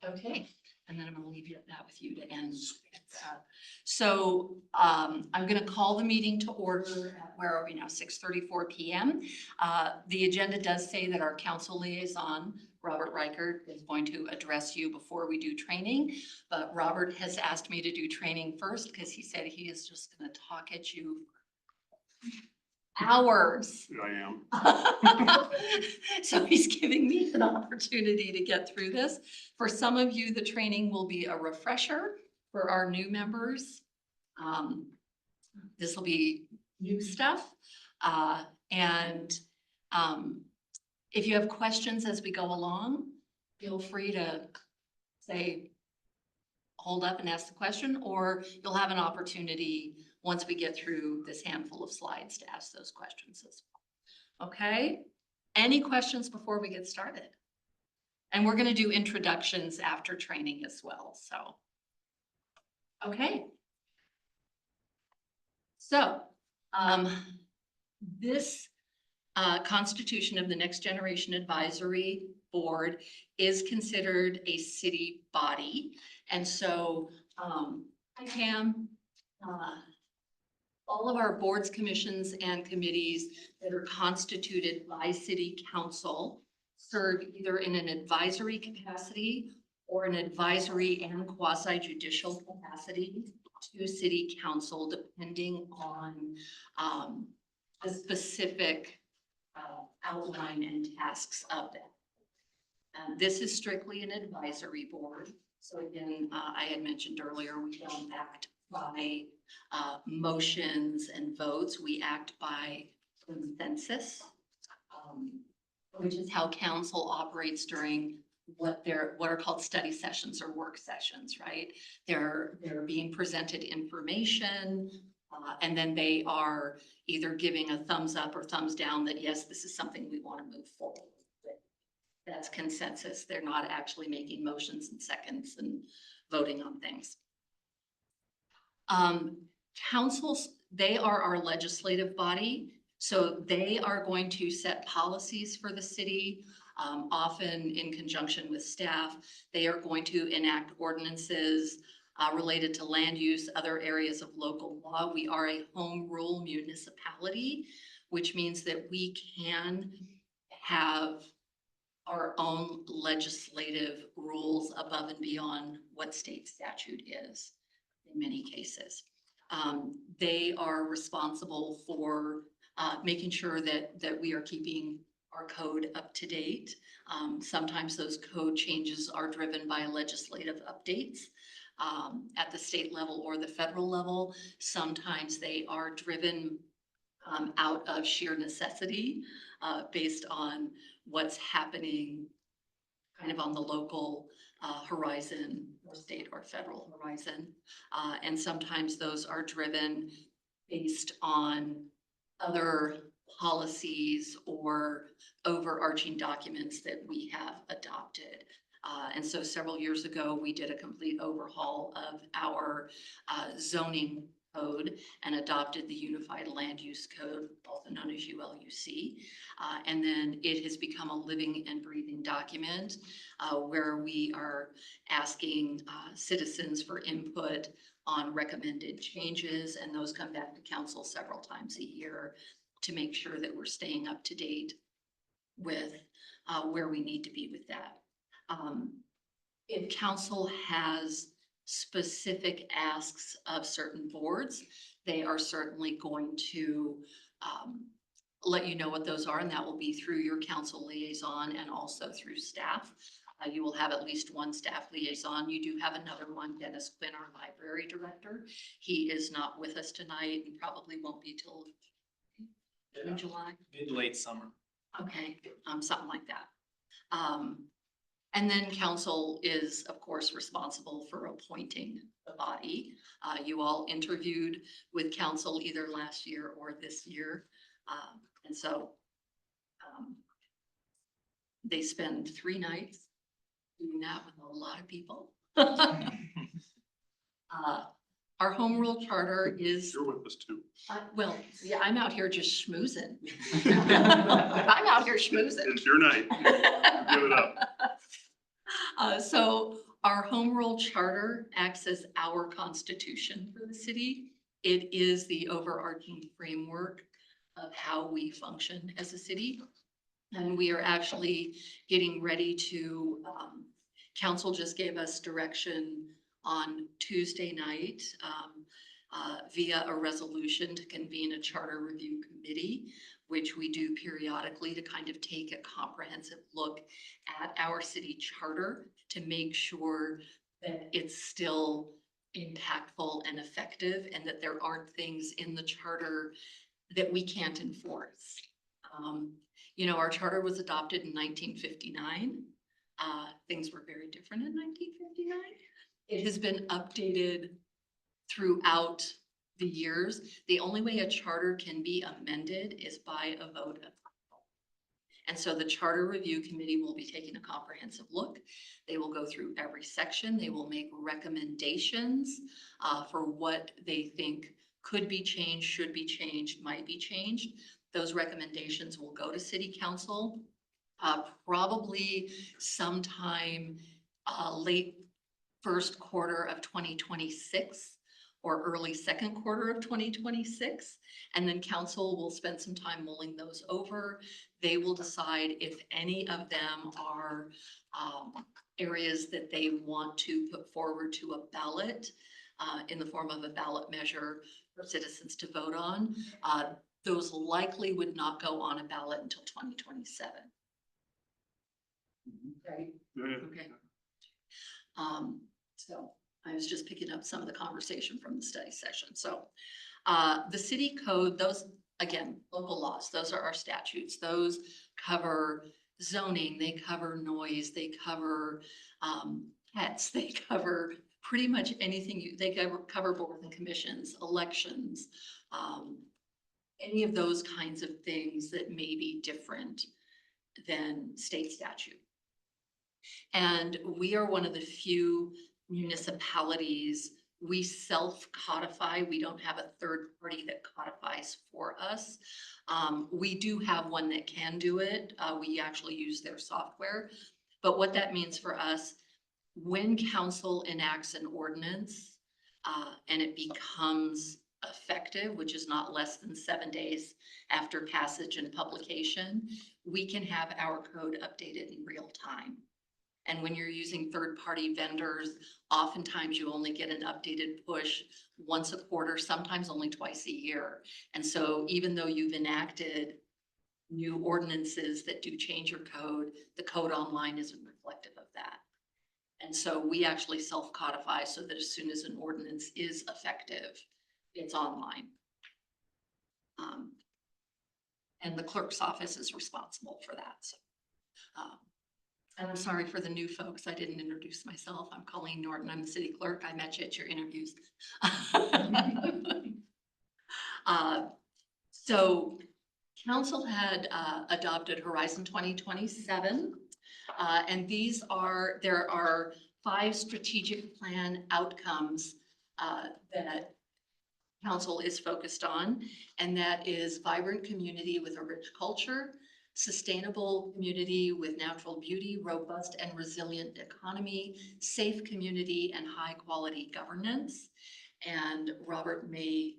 Okay, and then I'm gonna leave that with you to end. So I'm gonna call the meeting to order at, where are we now, 6:34 PM. The agenda does say that our council liaison, Robert Reichert, is going to address you before we do training. But Robert has asked me to do training first because he said he is just gonna talk at you for hours. I am. So he's giving me an opportunity to get through this. For some of you, the training will be a refresher. For our new members, this will be new stuff. And if you have questions as we go along, feel free to say, hold up and ask the question, or you'll have an opportunity once we get through this handful of slides to ask those questions as well. Okay? Any questions before we get started? And we're going to do introductions after training as well. So, okay. So, this constitution of the Next Generation Advisory Board is considered a city body. And so, hi Pam, all of our boards, commissions, and committees that are constituted by city council serve either in an advisory capacity or an advisory and quasi-judicial capacity to city council, depending on the specific outline and tasks of that. This is strictly an advisory board. So again, I had mentioned earlier, we don't act by motions and votes. We act by consensus, which is how council operates during what are called study sessions or work sessions, right? They're being presented information, and then they are either giving a thumbs up or thumbs down that yes, this is something we want to move forward with. That's consensus. They're not actually making motions and seconds and voting on things. Councils, they are our legislative body. So they are going to set policies for the city, often in conjunction with staff. They are going to enact ordinances related to land use, other areas of local law. We are a home rule municipality, which means that we can have our own legislative rules above and beyond what state statute is in many cases. They are responsible for making sure that we are keeping our code up to date. Sometimes those code changes are driven by legislative updates at the state level or the federal level. Sometimes they are driven out of sheer necessity based on what's happening kind of on the local horizon or state or federal horizon. And sometimes those are driven based on other policies or overarching documents that we have adopted. And so several years ago, we did a complete overhaul of our zoning code and adopted the Unified Land Use Code, also known as ULUC. And then it has become a living and breathing document where we are asking citizens for input on recommended changes, and those come back to council several times a year to make sure that we're staying up to date with where we need to be with that. If council has specific asks of certain boards, they are certainly going to let you know what those are, and that will be through your council liaison and also through staff. You will have at least one staff liaison. You do have another one, Dennis Quinn, our library director. He is not with us tonight and probably won't be till July. Mid to late summer. Okay, something like that. And then council is, of course, responsible for appointing the body. You all interviewed with council either last year or this year. And so they spend 3 nights doing that with a lot of people. Our home rule charter is. You're with us too. Well, yeah, I'm out here just schmoozing. I'm out here schmoozing. It's your night. Give it up. So Our home rule charter acts as our constitution for the city. It is the overarching framework of how we function as a city. And we are actually getting ready to, council just gave us direction on Tuesday night via a resolution to convene a charter review committee, which we do periodically to kind of take a comprehensive look at our city charter to make sure that it's still impactful and effective and that there aren't things in the charter that we can't enforce. You know, our charter was adopted in 1959. Things were very different in 1959. It has been updated throughout the years. The only way a charter can be amended is by a vote of council. And so the Charter Review Committee will be taking a comprehensive look. They will go through every section. They will make recommendations for what they think could be changed, should be changed, might be changed. Those recommendations will go to City Council probably sometime late first quarter of 2026 or early second quarter of 2026. And then council will spend some time mulling those over. They will decide if any of them are areas that they want to put forward to a ballot in the form of a ballot measure for citizens to vote on. Those likely would not go on a ballot until 2027. Right? Okay. So I was just picking up some of the conversation from the study session. So the city code, those, again, local laws, those are our statutes. Those cover zoning, they cover noise, they cover pets, they cover pretty much anything. They cover boards and commissions, elections, any of those kinds of things that may be different than state statute. And we are one of the few municipalities, we self-codify. We don't have a third party that codifies for us. We do have one that can do it. We actually use their software. But what that means for us, when council enacts an ordinance and it becomes effective, which is not less than 7 days after passage and publication, we can have our code updated in real time. And when you're using third-party vendors, oftentimes you only get an updated push once a quarter, sometimes only twice a year. And so even though you've enacted new ordinances that do change your code, the code online isn't reflective of that. And so we actually self-codify so that as soon as an ordinance is effective, it's online. And the clerk's office is responsible for that. So, and I'm sorry for the new folks. I didn't introduce myself. I'm Colleen Norton. I'm the city clerk. I met you at your interviews. So council had adopted Horizon 2027. And there are 5 strategic plan outcomes that council is focused on. And that is vibrant community with a rich culture, sustainable community with natural beauty, robust and resilient economy, safe community, and high quality governance. And Robert may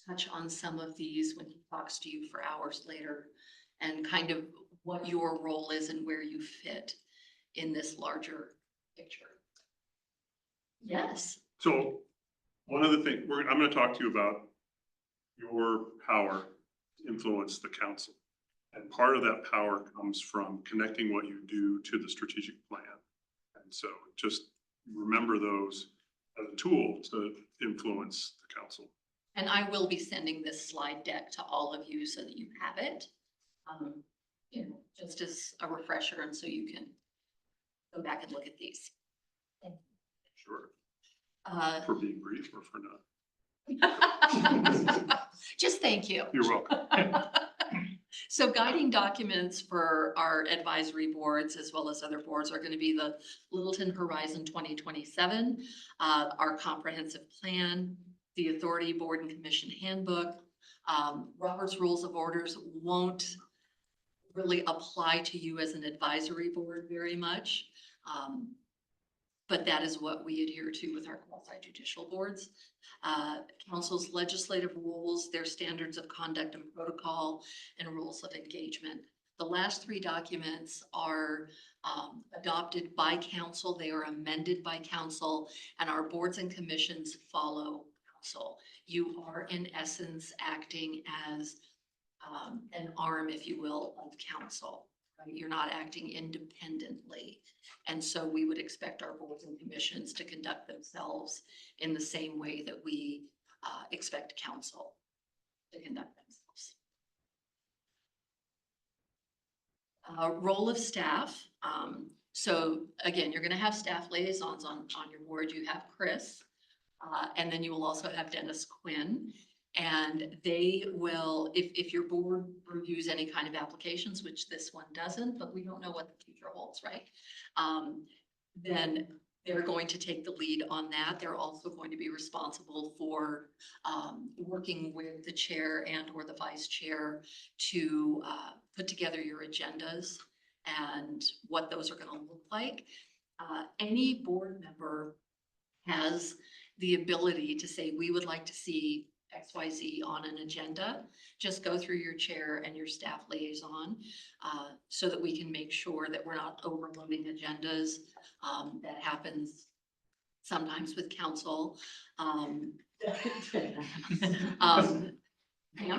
touch on some of these when he talks to you for hours later and kind of what your role is and where you fit in this larger picture. Yes. So one of the things I'm going to talk to you about your power to influence the council. And part of that power comes from connecting what you do to the strategic plan. And so just remember those as a tool to influence the council. And I will be sending this slide deck to all of you so that you have it, you know, just as a refresher and so you can go back and look at these. Sure. For being brief or for not? Just thank you. You're welcome. So guiding documents for our advisory boards as well as other boards are going to be the Littleton Horizon 2027, our comprehensive plan, the Authority Board and Commission Handbook. Robert's Rules of Orders won't really apply to you as an advisory board very much. but that is what we adhere to with our quasi judicial boards. Council's legislative rules, their standards of conduct and protocol, and rules of engagement. The last three documents are adopted by council. They are amended by council, and our boards and commissions follow council. You are in essence acting as an arm, if you will, of council. Right? You're not acting independently. And so we would expect our boards and commissions to conduct themselves in the same way that we expect council to conduct themselves. Role of staff. So again, you're going to have staff liaisons on your board. You have Chris, and then you will also have Dennis Quinn. And they will, if your board reviews any kind of applications, which this one doesn't, but we don't know what the future holds, right? Then they're going to take the lead on that. They're also going to be responsible for working with the chair and or the vice chair to put together your agendas and what those are going to look like. Any board member has the ability to say, we would like to see XYZ on an agenda. Just go through your chair and your staff liaison so that we can make sure that we're not overloading agendas. That happens sometimes with council. Pam,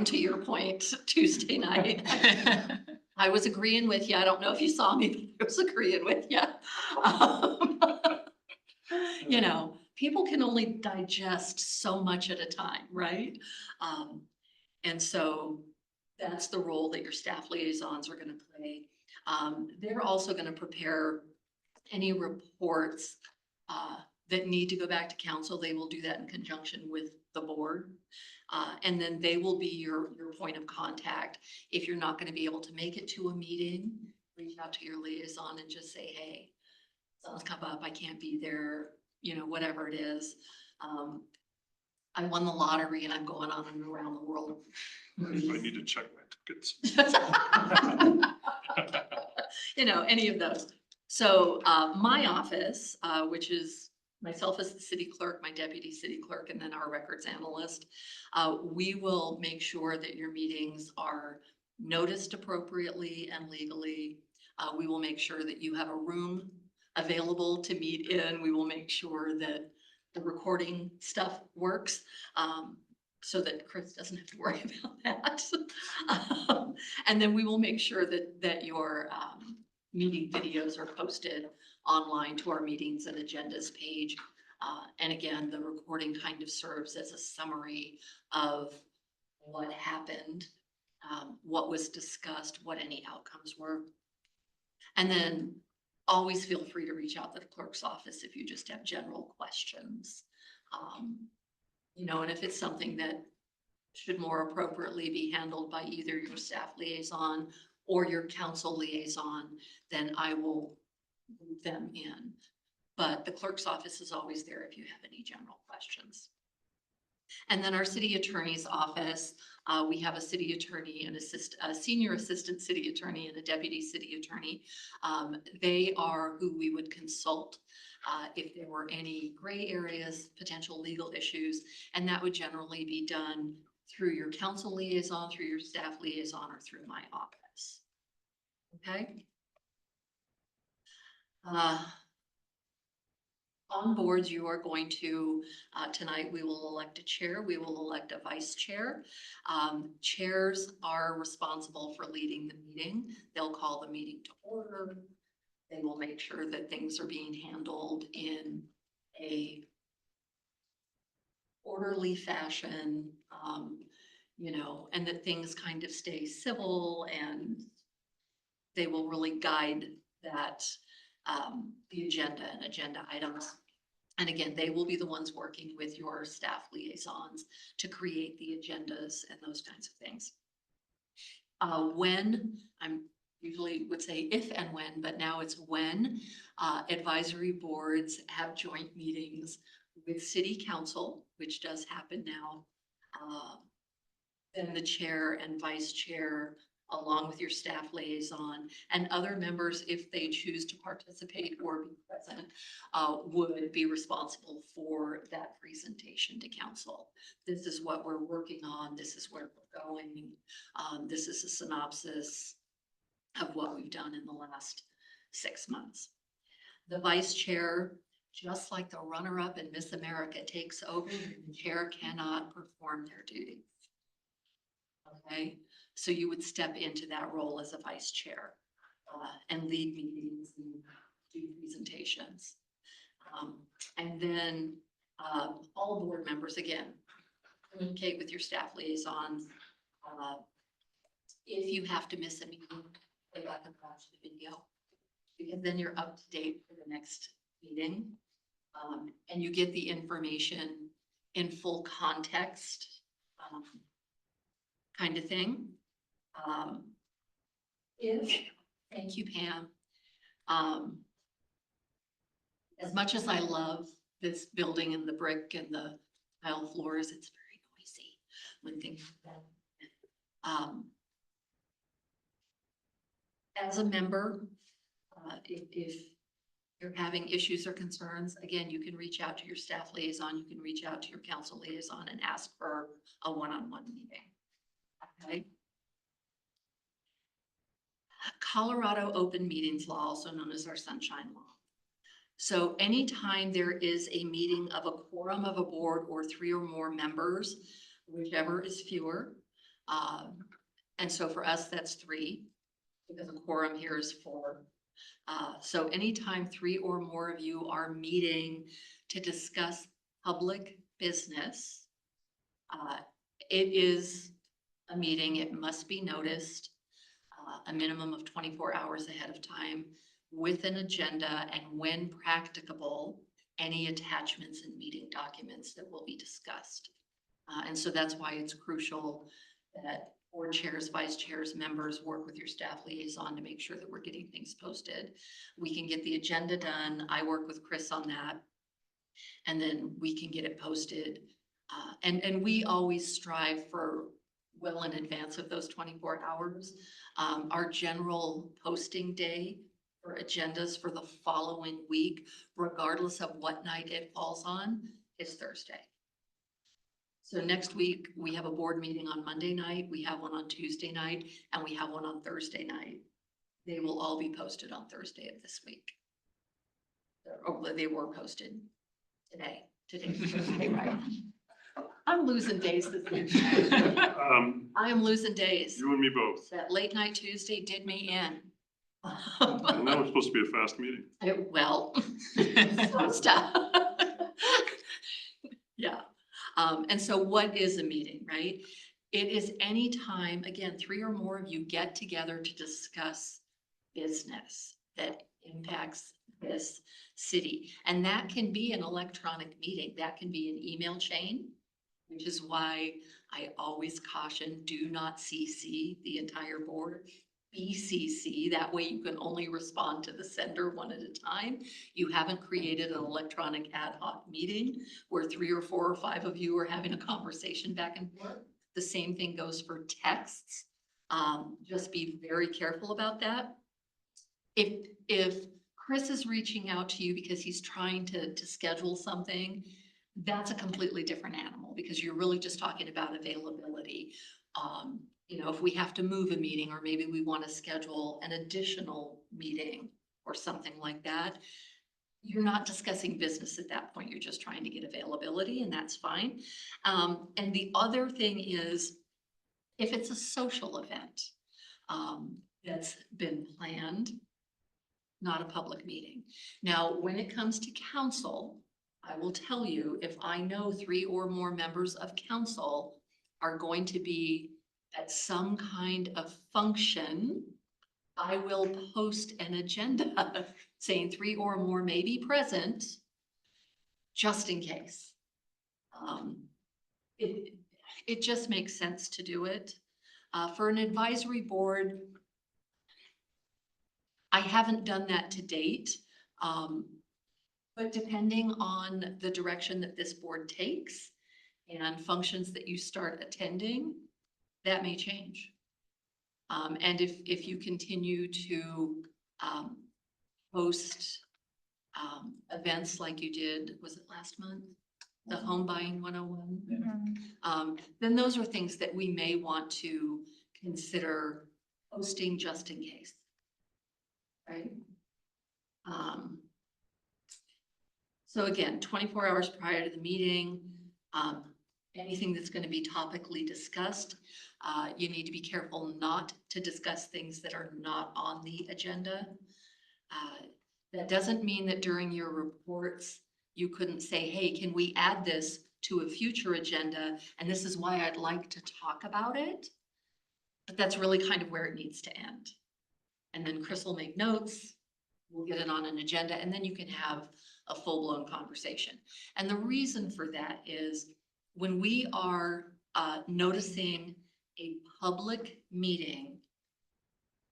to your point, Tuesday night, I was agreeing with you. I don't know if you saw me, but I was agreeing with you. You know, people can only digest so much at a time, right? And so that's the role that your staff liaisons are going to play. They're also going to prepare any reports that need to go back to council. They will do that in conjunction with the board. And then they will be your point of contact. If you're not going to be able to make it to a meeting, reach out to your liaison and just say, hey, something's come up, I can't be there, you know, whatever it is. I won the lottery and I'm going on and around the world. I need to check my tickets. You know, any of those. So my office, which is myself as the city clerk, my deputy city clerk, and then our records analyst, we will make sure that your meetings are noticed appropriately and legally. We will make sure that you have a room available to meet in. We will make sure that the recording stuff works so that Chris doesn't have to worry about that. And then we will make sure that your meeting videos are posted online to our meetings and agendas page. And again, the recording kind of serves as a summary of what happened, what was discussed, what any outcomes were. And then always feel free to reach out to the clerk's office if you just have general questions. You know, and if it's something that should more appropriately be handled by either your staff liaison or your council liaison, then I will move them in. But the clerk's office is always there if you have any general questions. And then our city attorney's office, we have a city attorney and a senior assistant city attorney and a deputy city attorney. They are who we would consult if there were any gray areas, potential legal issues, and that would generally be done through your council liaison, through your staff liaison, or through my office. Okay. On boards, you are going to, tonight we will elect a chair, we will elect a vice chair. Chairs are responsible for leading the meeting. They'll call the meeting to order. They will make sure that things are being handled in a orderly fashion, you know, and that things kind of stay civil, and they will really guide that the agenda and agenda items. And again, they will be the ones working with your staff liaisons to create the agendas and those kinds of things. When, I'm usually would say if and when, but now it's when advisory boards have joint meetings with city council, which does happen now, then the chair and vice chair along with your staff liaison and other members, if they choose to participate or be present, would be responsible for that presentation to council. This is what we're working on. This is where we're going. This is a synopsis of what we've done in the last 6 months. The vice chair, just like the runner-up in Miss America, takes over. The chair cannot perform their duties. Okay, so you would step into that role as a vice chair and lead meetings and do presentations. And then all board members, again, communicate with your staff liaisons. If you have to miss a meeting, go back and watch the video, because then you're up to date for the next meeting. And you get the information in full context, kind of thing. Thank you, Pam. As much as I love this building and the brick and the tile floors, it's very noisy when things happen. As a member, if you're having issues or concerns, again, you can reach out to your staff liaison, you can reach out to your council liaison and ask for a one-on-one meeting. Okay. Colorado Open Meetings Law, also known as our Sunshine Law. So anytime there is a meeting of a quorum of a board or 3 or more members, whichever is fewer. And so for us, that's 3, because a quorum here is 4. So anytime 3 or more of you are meeting to discuss public business, it is a meeting. It must be noticed a minimum of 24 hours ahead of time with an agenda, and when practicable, any attachments and meeting documents that will be discussed. And so that's why it's crucial that board chairs, vice chairs, members work with your staff liaison to make sure that we're getting things posted. We can get the agenda done. I work with Chris on that. And then we can get it posted. And we always strive for well in advance of those 24 hours. Our general posting day for agendas for the following week, regardless of what night it falls on, is Thursday. So next week, we have a board meeting on Monday night, we have one on Tuesday night, and we have one on Thursday night. They will all be posted on Thursday of this week. Or they were posted today. Today's Thursday, right? I'm losing days this week. I am losing days. You and me both. That late night Tuesday did me in. And that was supposed to be a fast meeting. Well, some stuff. Yeah. And so what is a meeting, right? It is any time, again, 3 or more of you get together to discuss business that impacts this city. And that can be an electronic meeting. That can be an email chain, which is why I always caution, do not CC the entire board. BCC, that way you can only respond to the sender one at a time. You haven't created an electronic ad hoc meeting where 3 or 4 or 5 of you are having a conversation back and forth. The same thing goes for texts. Just be very careful about that. If Chris is reaching out to you because he's trying to schedule something, that's a completely different animal, because you're really just talking about availability. You know, if we have to move a meeting, or maybe we want to schedule an additional meeting or something like that, you're not discussing business at that point. You're just trying to get availability, and that's fine. And the other thing is, if it's a social event that's been planned, not a public meeting. Now, when it comes to council, I will tell you, if I know 3 or more members of council are going to be at some kind of function, I will post an agenda saying 3 or more may be present, just in case. It just makes sense to do it. For an advisory board, I haven't done that to date, but depending on the direction that this board takes and functions that you start attending, that may change. And if you continue to, host, events like you did, was it last month? The Home Buying 101? Then those are things that we may want to consider hosting just in case. Right? So again, 24 hours prior to the meeting, anything that's going to be topically discussed, you need to be careful not to discuss things that are not on the agenda. That doesn't mean that during your reports, you couldn't say, hey, can we add this to a future agenda? And this is why I'd like to talk about it. But that's really kind of where it needs to end. And then Chris will make notes, we'll get it on an agenda, and then you can have a full-blown conversation. And the reason for that is when we are noticing a public meeting,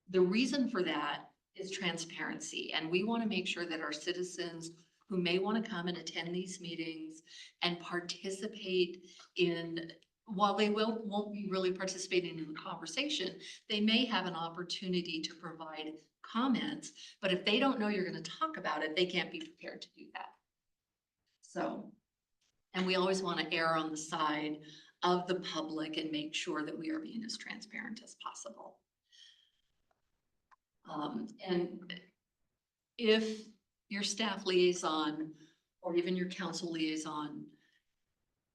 the reason for that is transparency. And we want to make sure that our citizens who may want to come and attend these meetings and participate in, while they won't be really participating in the conversation, they may have an opportunity to provide comments, but if they don't know you're going to talk about it, they can't be prepared to do that. So, and we always want to err on the side of the public and make sure that we are being as transparent as possible. And if your staff liaison or even your council liaison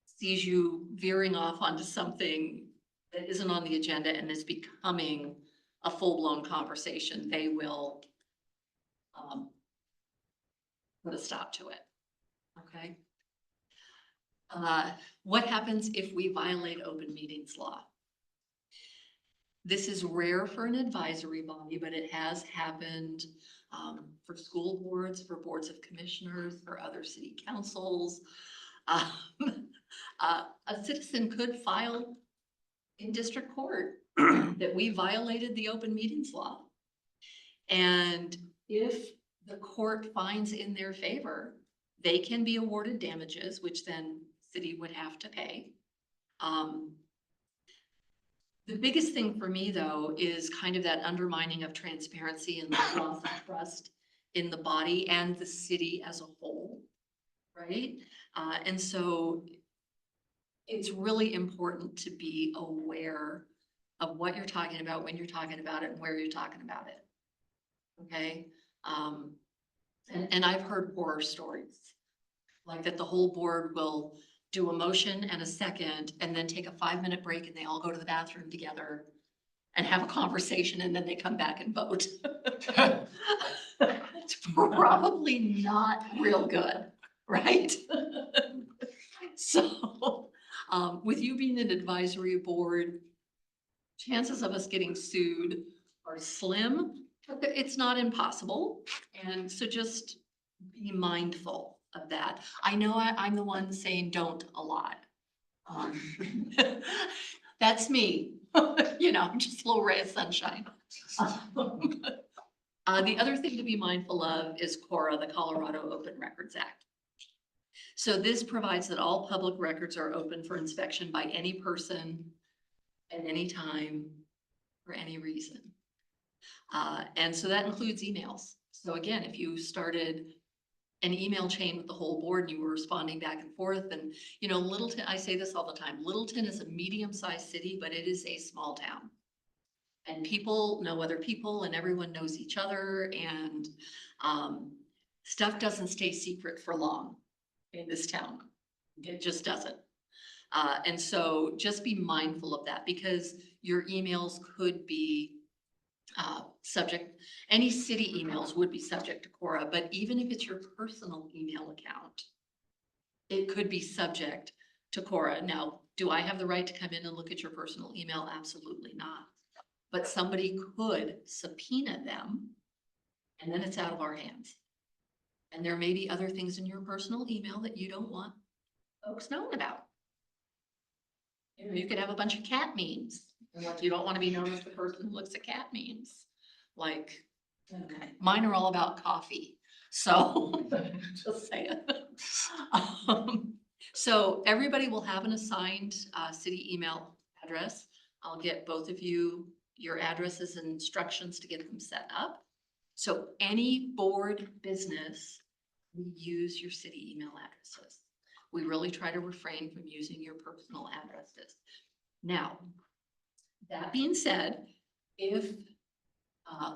sees you veering off onto something that isn't on the agenda and is becoming a full-blown conversation, they will put a stop to it. Okay. What happens if we violate open meetings law? This is rare for an advisory body, but it has happened for school boards, for boards of commissioners, for other city councils. A citizen could file in district court that we violated the open meetings law. And if the court finds in their favor, they can be awarded damages, which then city would have to pay. The biggest thing for me, though, is kind of that undermining of transparency and the loss of trust in the body and the city as a whole, right? And so it's really important to be aware of what you're talking about, when you're talking about it, and where you're talking about it. Okay? And I've heard horror stories, like that the whole board will do a motion and a second, and then take a 5-minute break, and they all go to the bathroom together and have a conversation, and then they come back and vote. It's probably not real good, right? So, with you being an advisory board, chances of us getting sued are slim, but it's not impossible. And so just be mindful of that. I know I'm the one saying don't a lot. That's me, you know, just a little ray of sunshine. The other thing to be mindful of is CORA, the Colorado Open Records Act. So this provides that all public records are open for inspection by any person at any time for any reason. And so that includes emails. So again, if you started an email chain with the whole board and you were responding back and forth, and you know, Littleton, I say this all the time, Littleton is a medium-sized city, but it is a small town. And people know other people and everyone knows each other, and stuff doesn't stay secret for long in this town. It just doesn't. And so just be mindful of that, because your emails could be subject, any city emails would be subject to CORA, but even if it's your personal email account, it could be subject to CORA. Now, do I have the right to come in and look at your personal email? Absolutely not. But somebody could subpoena them, and then it's out of our hands. And there may be other things in your personal email that you don't want folks knowing about. You know, you could have a bunch of cat memes, and like you don't want to be known as the person who looks at cat memes. Like, okay, mine are all about coffee, so just saying. So everybody will have an assigned city email address. I'll get both of you your addresses and instructions to get them set up. So any board business, we use your city email addresses. We really try to refrain from using your personal addresses. Now, that being said, if,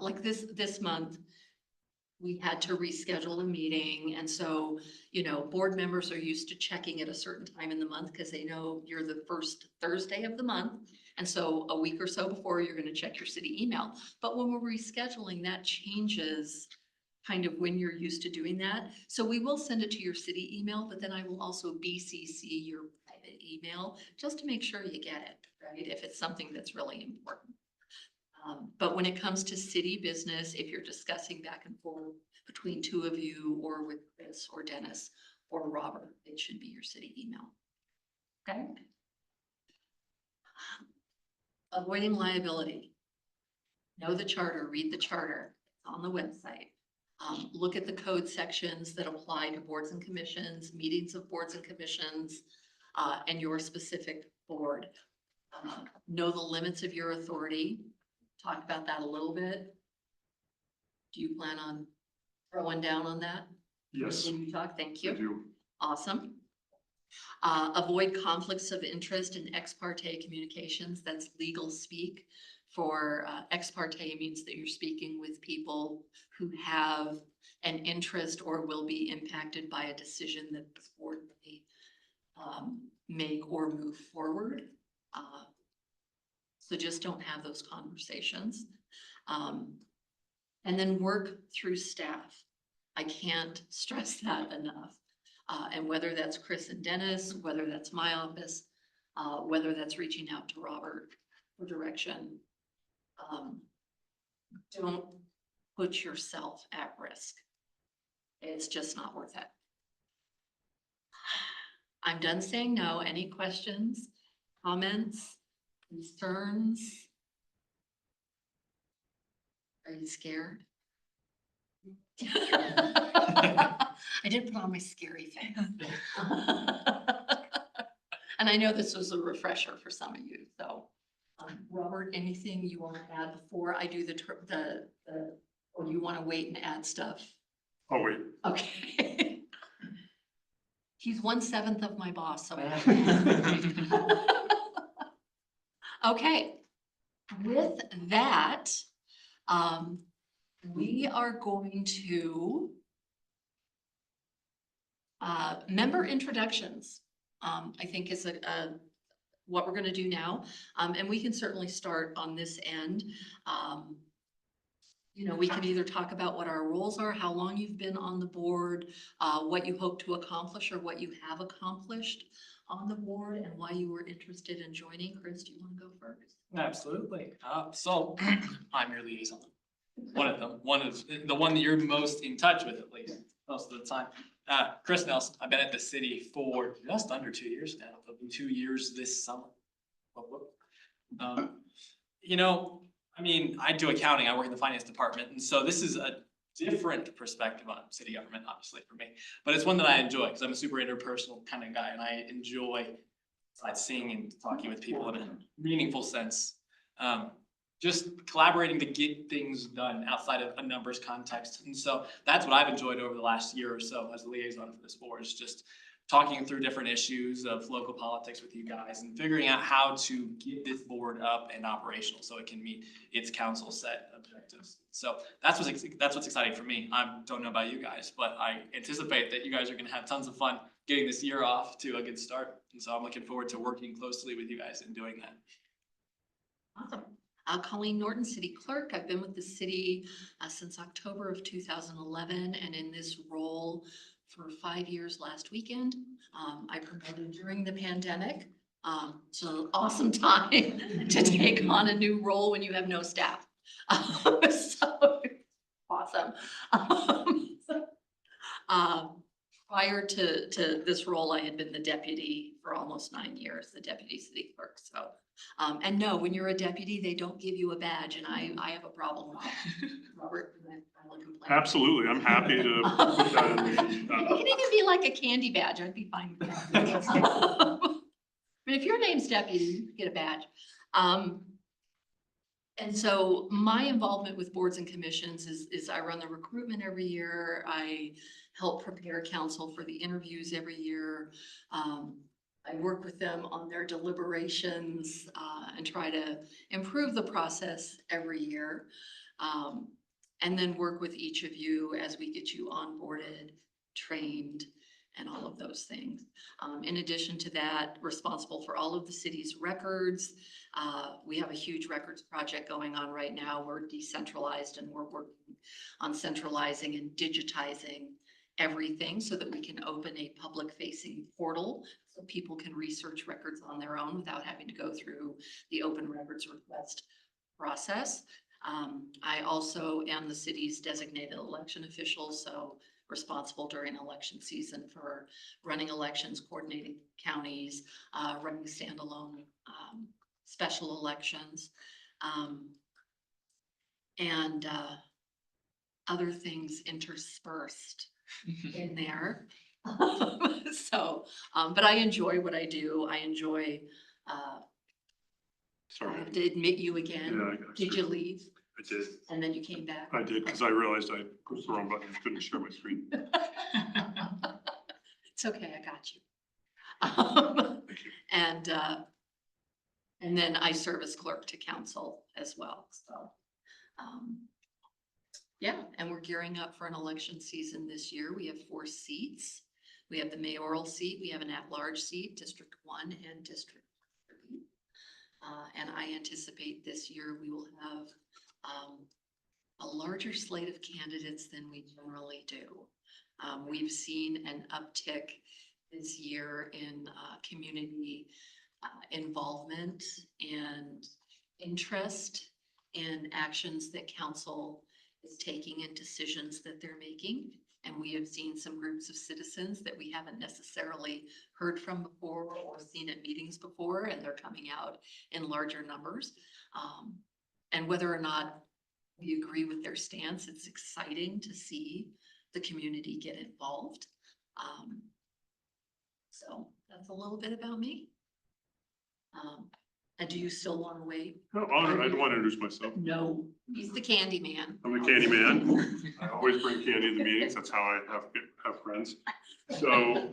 like this month, we had to reschedule a meeting, and so, you know, board members are used to checking at a certain time in the month because they know you're the first Thursday of the month. And so a week or so before, you're gonna check your city email. But when we're rescheduling, that changes kind of when you're used to doing that. So we will send it to your city email, but then I will also BCC your private email, just to make sure you get it, right? If it's something that's really important. But when it comes to city business, if you're discussing back and forth between two of you or with Chris or Dennis or Robert, it should be your city email. Okay? Avoiding liability. Know the charter, read the charter, it's on the website. Look at the code sections that apply to boards and commissions, meetings of boards and commissions, and your specific board. Know the limits of your authority. Talk about that a little bit. Do you plan on throwing down on that? Yes, When you talk, thank I you. do. Awesome. Avoid conflicts of interest in ex parte communications. That's legal speak. For ex parte means that you're speaking with people who have an interest or will be impacted by a decision that the board may make or move forward. So just don't have those conversations. And then work through staff. I can't stress that enough. And whether that's Chris and Dennis, whether that's my office, whether that's reaching out to Robert for direction, don't put yourself at risk. It's just not worth it. I'm done saying no. Any questions, comments, concerns? Are you scared? I did put on my scary face. And I know this was a refresher for some of you, so. Robert, anything you want to add before I do or you want to wait and add stuff? Oh, wait. Okay. He's 1/7 of my boss, so. Okay, with that, we are going to member introductions. I think is what we're gonna do now. And we can certainly start on this end. You know, we can either talk about what our roles are, how long you've been on the board, what you hope to accomplish or what you have accomplished on the board and why you were interested in joining. Chris, do you want to go first? Absolutely. So I'm your liaison. One of them. One is the one that you're most in touch with, at least most of the time. Chris Nelson. I've been at the city for just under 2 years now. It'll be 2 years this summer. You know, I mean, I do accounting. I work in the finance department, and so this is a different perspective on city government, obviously for me. But it's one that I enjoy because I'm a super interpersonal kind of guy, and I enjoy seeing and talking with people in a meaningful sense. Just collaborating to get things done outside of a numbers context. And so that's what I've enjoyed over the last year or so as a liaison for this board, is just talking through different issues of local politics with you guys and figuring out how to get this board up and operational so it can meet its council set objectives. So that's what's exciting for me. I don't know about you guys, but I anticipate that you guys are gonna have tons of fun getting this year off to a good start. And so I'm looking forward to working closely with you guys and doing that. Awesome. Colleen Norton, City Clerk. I've been with the city since October of 2011 and in this role for 5 years last weekend. I promoted during the pandemic. So awesome time to take on a new role when you have no staff. So awesome. Prior to this role, I had been the deputy for almost 9 years, the deputy city clerk. So, and no, when you're a deputy, they don't give you a badge, and I have a problem with that. Robert, can I file a complaint? Absolutely. I'm happy to put that in. It can even be like a candy badge. I'd be fine with that. But if your name's deputy, you get a badge. And so my involvement with boards and commissions is I run the recruitment every year. I help prepare council for the interviews every year. I work with them on their deliberations, and try to improve the process every year. And then work with each of you as we get you onboarded, trained, and all of those things. In addition to that, responsible for all of the city's records. We have a huge records project going on right now. We're decentralized and we're working on centralizing and digitizing everything so that we can open a public facing portal so people can research records on their own without having to go through the open records request process. I also am the city's designated election official, so responsible during election season for running elections, coordinating counties, running standalone special elections, and other things interspersed in there. So, but I enjoy what I do. I enjoy, I Sorry. have to admit you Yeah, again. I got Did you leave? I did. And then you came back? I did, because I realized I pushed the wrong button. I couldn't share my screen. It's okay, I got you. Thank you. And then I serve as clerk to council as well, so. Yeah, and we're gearing up for an election season this year. We have 4 seats. We have the mayoral seat, we have an at-large seat, District 1 and District 3. And I anticipate this year we will have a larger slate of candidates than we generally do. We've seen an uptick this year in community involvement and interest in actions that council is taking and decisions that they're making. And we have seen some groups of citizens that we haven't necessarily heard from before or seen at meetings before, and they're coming out in larger numbers. And whether or not we agree with their stance, it's exciting to see the community get involved. So that's a little bit about me. And do you still want to wait? No, I don't want to introduce myself. No, he's the candy man. I'm the candy man. I always bring candy to the meetings. That's how I have friends. So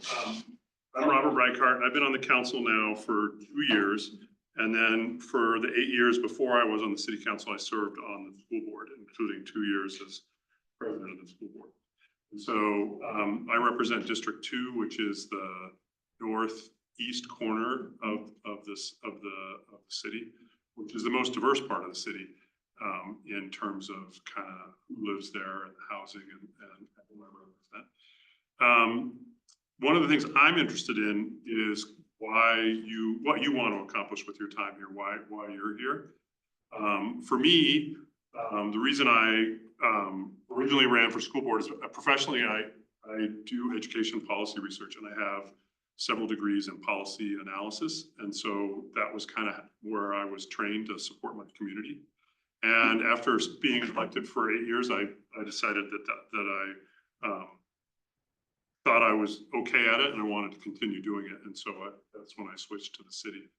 I'm Robert Reichart. I've been on the council now for 2 years. And then for the 8 years before I was on the city council, I served on the school board, including 2 years as president of the school board. And so I represent District 2, which is the northeast corner of the city, which is the most diverse part of the city in terms of kind of who lives there and housing and where I represent. One of the things I'm interested in is what you want to accomplish with your time here, why you're here. For me, the reason I originally ran for school board is professionally I do education policy research, and I have several degrees in policy analysis. And so that was kind of where I was trained to support my community. And after being elected for 8 years, I decided that I thought I was okay at it and I wanted to continue doing it. And so that's when I switched to the city.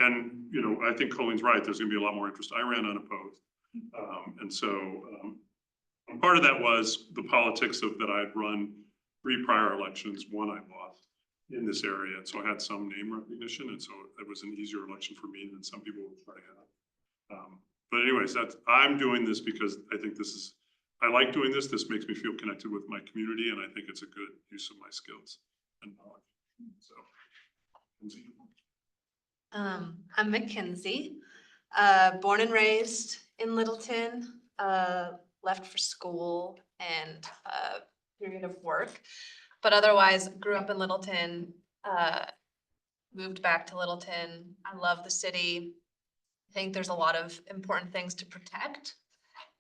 And, you know, I think Colleen's right. There's gonna be a lot more interest. I ran unopposed. And so part of that was the politics of that I'd run 3 prior elections, 1 I lost in this area. And so I had some name recognition. And so it was an easier election for me than some people were trying to have. But anyways, I'm doing this because I think I like doing this. This makes me feel connected with my community, and I think it's a good use of my skills and knowledge. So, I'm Mackenzie, born and raised in Littleton, left for school and a period of work, but otherwise grew up in Littleton, moved back to Littleton. I love the city. I think there's a lot of important things to protect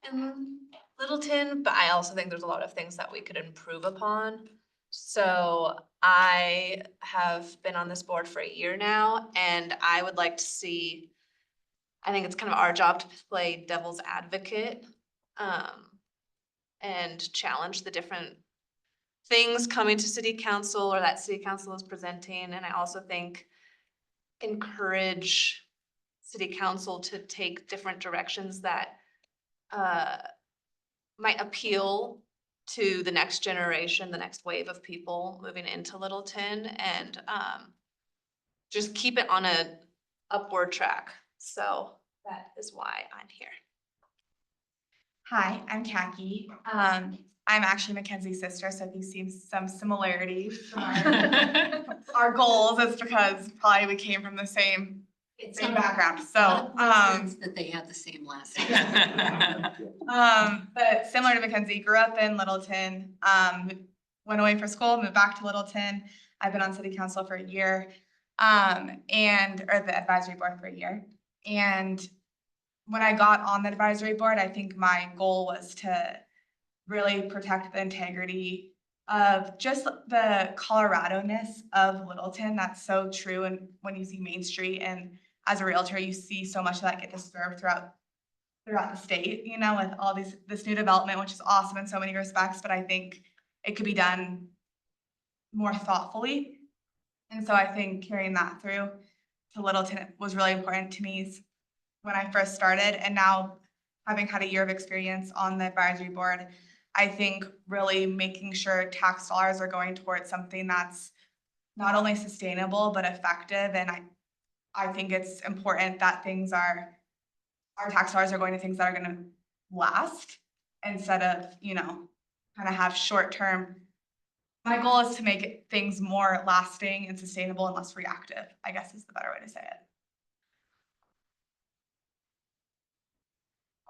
in Littleton, but I also think there's a lot of things that we could improve upon. So I have been on this board for a year now, and I would like to see, I think it's kind of our job to play devil's advocate, and challenge the different things coming to city council or that city council is presenting. And I also think encourage city council to take different directions that might appeal to the next generation, the next wave of people moving into Littleton, and just keep it on a upward track. So that is why I'm here. Hi, I'm Khaki. I'm actually Mackenzie's sister, so if you see some similarities to our goals, it's because probably we came from the same background. So, That they had the same last name. but similar to Mackenzie, grew up in Littleton, went away for school, moved back to Littleton. I've been on city council for a year, or the advisory board for a year. And when I got on the advisory board, I think my goal was to really protect the integrity of just the Colorado-ness of Littleton. That's so true. And when you see Main Street, and as a realtor, you see so much of that get disturbed throughout the state, you know, with all this new development, which is awesome in so many respects, but I think it could be done more thoughtfully. And so I think carrying that through to Littleton was really important to me when I first started, and now having had a year of experience on the advisory board, I think really making sure tax dollars are going towards something that's not only sustainable but effective. And I think it's important that our tax dollars are going to things that are going to last instead of, you know, kind of have short term. My goal is to make things more lasting and sustainable and less reactive, I guess is the better way to say it.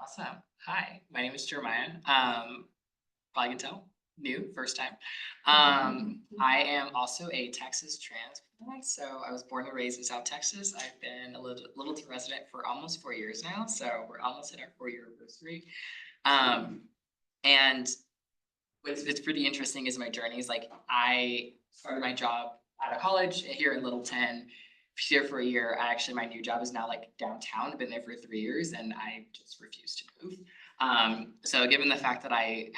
Awesome. Hi, my name is Jeremiah. Probably can tell, new, first time. I am also a Texas transplant. So I was born and raised in South Texas. I've been a Littleton resident for almost 4 years now. So we're almost at our 4-year anniversary. And what's pretty interesting is my journey is like I started my job out of college here in Littleton. Here for a year. My new job is now like downtown. I've been there for 3 years and I just refuse to move. So given the fact that I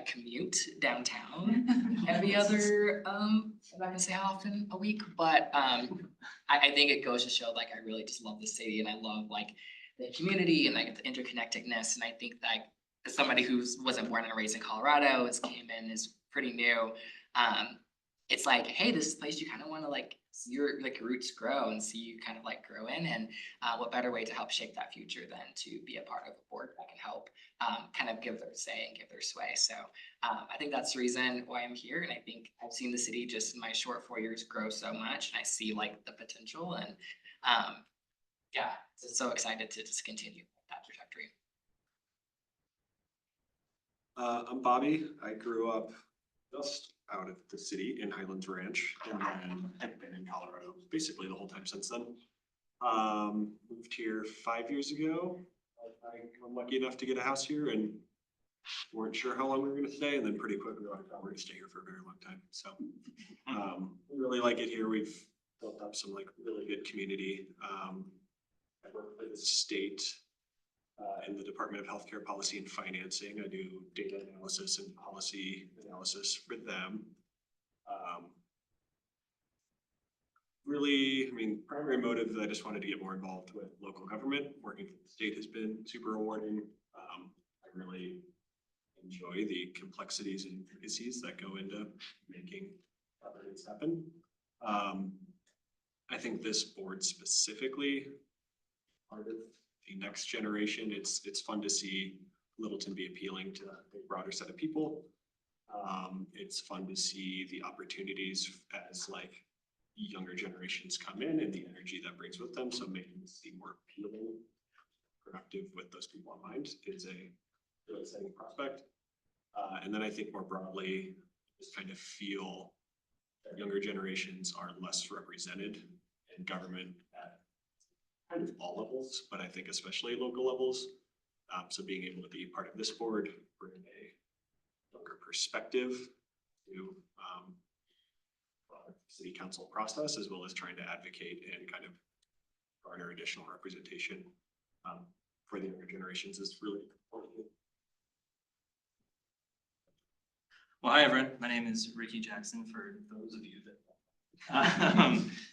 commute downtown every other, I'm not gonna say how often a week, but I think it goes to show like I really just love the city and I love like the community and like the interconnectedness. And I think that as somebody who wasn't born and raised in Colorado, came in is pretty new. It's like, hey, this is a place you kind of want to like see your like roots grow and see you kind of like grow in, and what better way to help shape that future than to be a part of a board that can help kind of give their say and give their sway. So I think that's the reason why I'm here, and I think I've seen the city just in my short 4 years grow so much, and I see like the potential, and yeah, so excited to just continue that trajectory. I'm Bobby. I grew up just out of the city in Highlands Ranch and then have been in Colorado basically the whole time since then. Moved here 5 years ago. I'm lucky enough to get a house here and weren't sure how long we were gonna stay, and then pretty quickly we're gonna stay here for a very long time. So we really like it here. We've built up some like really good community. I work for the state in the Department of Healthcare Policy and Financing. I do data analysis and policy analysis for them. Really, I mean, primary motive is I just wanted to get more involved with local government. Working for the state has been super rewarding. I really enjoy the complexities and intricacies that go into making governance happen. I think this board specifically, part of the next generation, it's fun to see Littleton be appealing to a broader set of people. It's fun to see the opportunities as like younger generations come in and the energy that brings with them. So making the city more appealing, productive with those people in mind is a really exciting prospect. And then I think more broadly, just kind of feel that younger generations are less represented in government at kind of all levels, but I think especially local levels. So being able to be part of this board, bring a younger perspective to city council process, as well as trying to advocate and kind of garner additional representation for the younger generations is really important. Well, hi everyone. My name is Ricky Jackson. For those of you that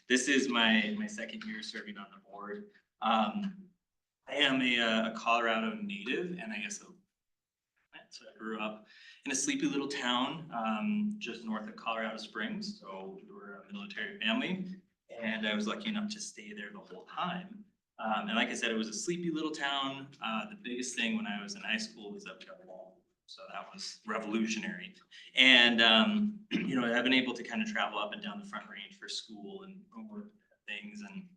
This is my second year serving on the board. I am a Colorado native, and I guess so I grew up in a sleepy little town just north of Colorado Springs. So we were a military family, and I was lucky enough to stay there the whole time. And like I said, it was a sleepy little town. The biggest thing when I was in high school was that we got a wall. So that was revolutionary. And, you know, I've been able to kind of travel up and down the Front Range for school and work things. And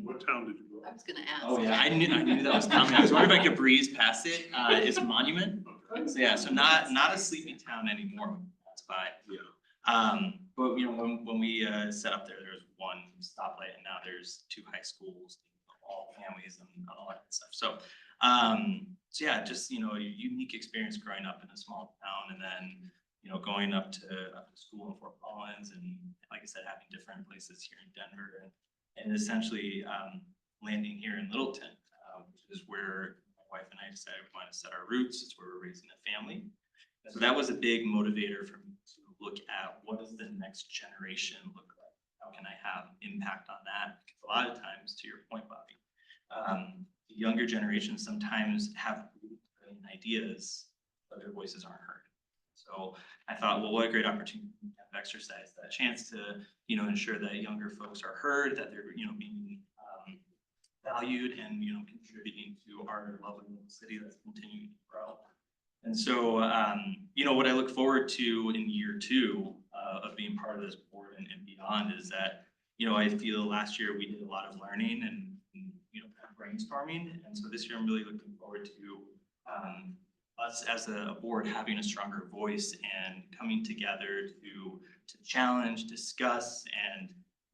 What town did you go? I was gonna ask. oh yeah, I knew that was coming. I was wondering if I could breeze past it. It's Monument. So yeah, so not a sleepy town anymore. That's fine. Yeah. But you know, when we set up there was one stoplight, and now there's 2 high schools, all families and all that stuff. So yeah, just, you know, a unique experience growing up in a small town, and then, you know, going up to school in Fort Collins, and like I said, having different places here in Denver, and essentially landing here in Littleton, which is where my wife and I decided we wanted to set our roots. It's where we're raising a family. So that was a big motivator for me to look at what does the next generation look like? How can I have impact on that? Because a lot of times, to your point, Bobby, the younger generation sometimes have really brilliant ideas, but their voices aren't heard. So I thought, well, what a great opportunity to have exercised that chance to, you know, ensure that younger folks are heard, that they're, you know, being valued and, you know, contributing to our lovely little city that's continuing to grow. And so, you know, what I look forward to in year 2 of being part of this board and beyond is that, you know, I feel last year we did a lot of learning and you know, kind of brainstorming. And so this year I'm really looking forward to us as a board having a stronger voice and coming together to challenge, discuss, and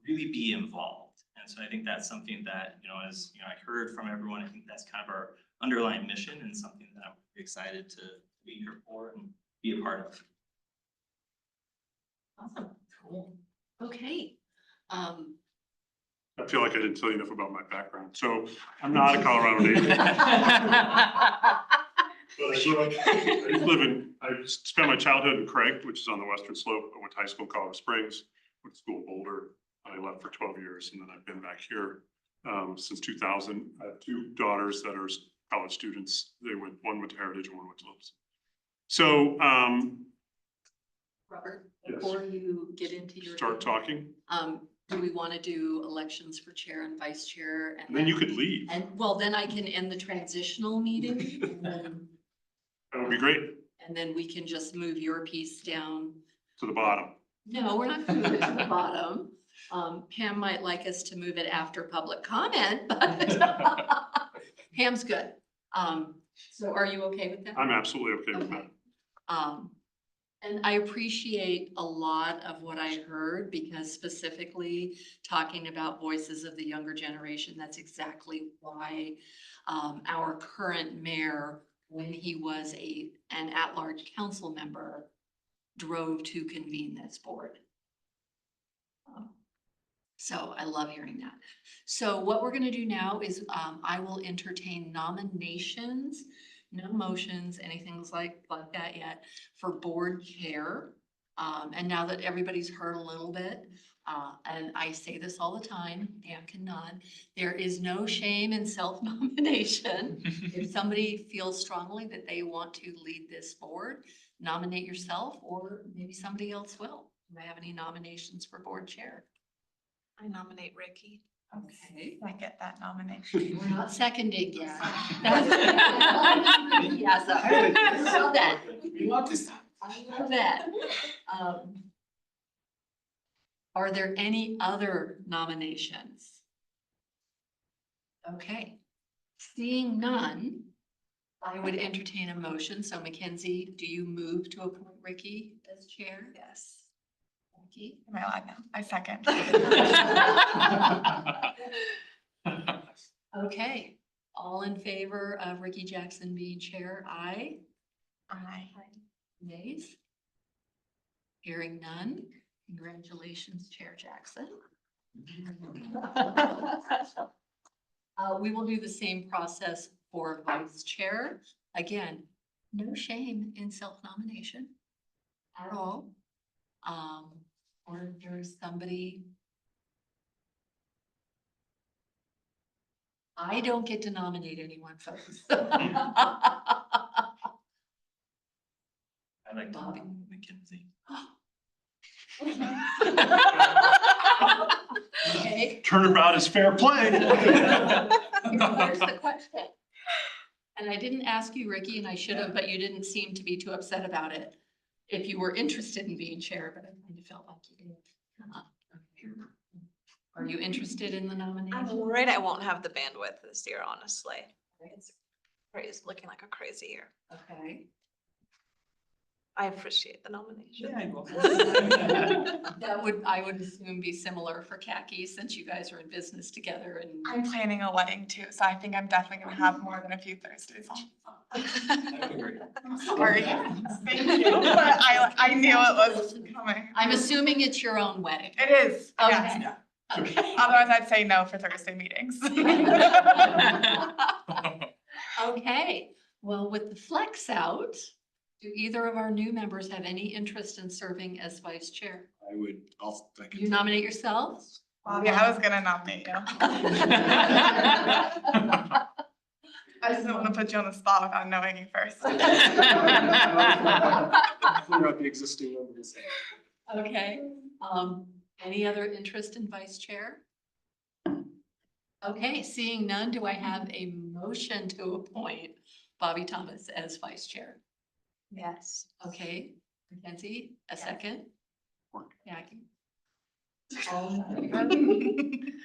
really be involved. And so I think that's something that, you know, as you know, I heard from everyone, I think that's kind of our underlying mission and something that I'm excited to be here for and be a part of. Awesome. Cool. Okay. I feel like I didn't tell you enough about my background. So I'm not a Colorado native. But I spent my childhood in Craig, which is on the western slope. I went to high school in Colorado Springs, went to school in Boulder. I left for 12 years, and then I've been back here since 2000. I have 2 daughters that are college students. One went to Heritage and one went to Littleton. So Robert, Yes. before you get into your. start talking, Do we want to do elections for chair and vice chair? and then you could leave. And well, then I can end the transitional meeting. That would be great. And then we can just move your piece down. To the bottom. No, we're not gonna move it to the bottom. Pam might like us to move it after public comment, but Pam's good. So are you okay with that? I'm absolutely okay with that. Okay. And I appreciate a lot of what I heard, because specifically talking about voices of the younger generation, that's exactly why our current mayor, when he was an at-large council member, drove to convene this board. So I love hearing that. So what we're gonna do now is I will entertain nominations, no motions, anything like that yet, for board chair. And now that everybody's heard a little bit, and I say this all the time, Dan can nod, there is no shame in self-nomination. If somebody feels strongly that they want to lead this board, nominate yourself, or maybe somebody else will. Do I have any nominations for board chair? I nominate Ricky. Okay. I get that nomination. We're not seconding yet. Yes, I love that. We want to. I love that. Are there any other nominations? Okay, seeing none, I would entertain a motion. So Mackenzie, do you move to appoint Ricky as chair? Yes. Becky? Am I allowed now? I second. Okay, all in favor of Ricky Jackson being chair, aye. Aye. Nays? Hearing none, congratulations, Chair Jackson. We will do the same process for vice chair. Again, no shame in self-nomination at all. Or there's somebody. I don't get to nominate anyone, folks. I like Bobby. Tom McKenzie. Okay. Turnabout is fair play. Here's the question. And I didn't ask you, Ricky, and I should have, but you didn't seem to be too upset about it. If you were interested in being chair, but I kind of felt like you did. Are you interested in the I'm nomination? worried I won't have the bandwidth this year, honestly. It's crazy, looking like a crazy year. Okay. I appreciate the nomination. Yeah, I will. That would, I would assume, be similar for Khaki, since you guys are in business together and. I'm planning a wedding too, so I think I'm definitely gonna have more than a few Thursdays off. I would agree. Sorry. Thank you, but I knew it was coming. I'm assuming it's your own wedding. It is, yes. Okay. Okay. Otherwise I'd say no for Thursday meetings. Okay, well, with the flex out, do either of our new members have any interest in serving as vice chair? I You nominate yourself? Bobby, I was gonna nominate you. I just didn't wanna put you on the spot without knowing you first. Clear out the existing numbers. Okay, any other interest in vice chair? Okay, seeing none, do I have a motion to appoint Bobby Thomas as vice chair? Yes. Okay, Mackenzie, a second? Jackie?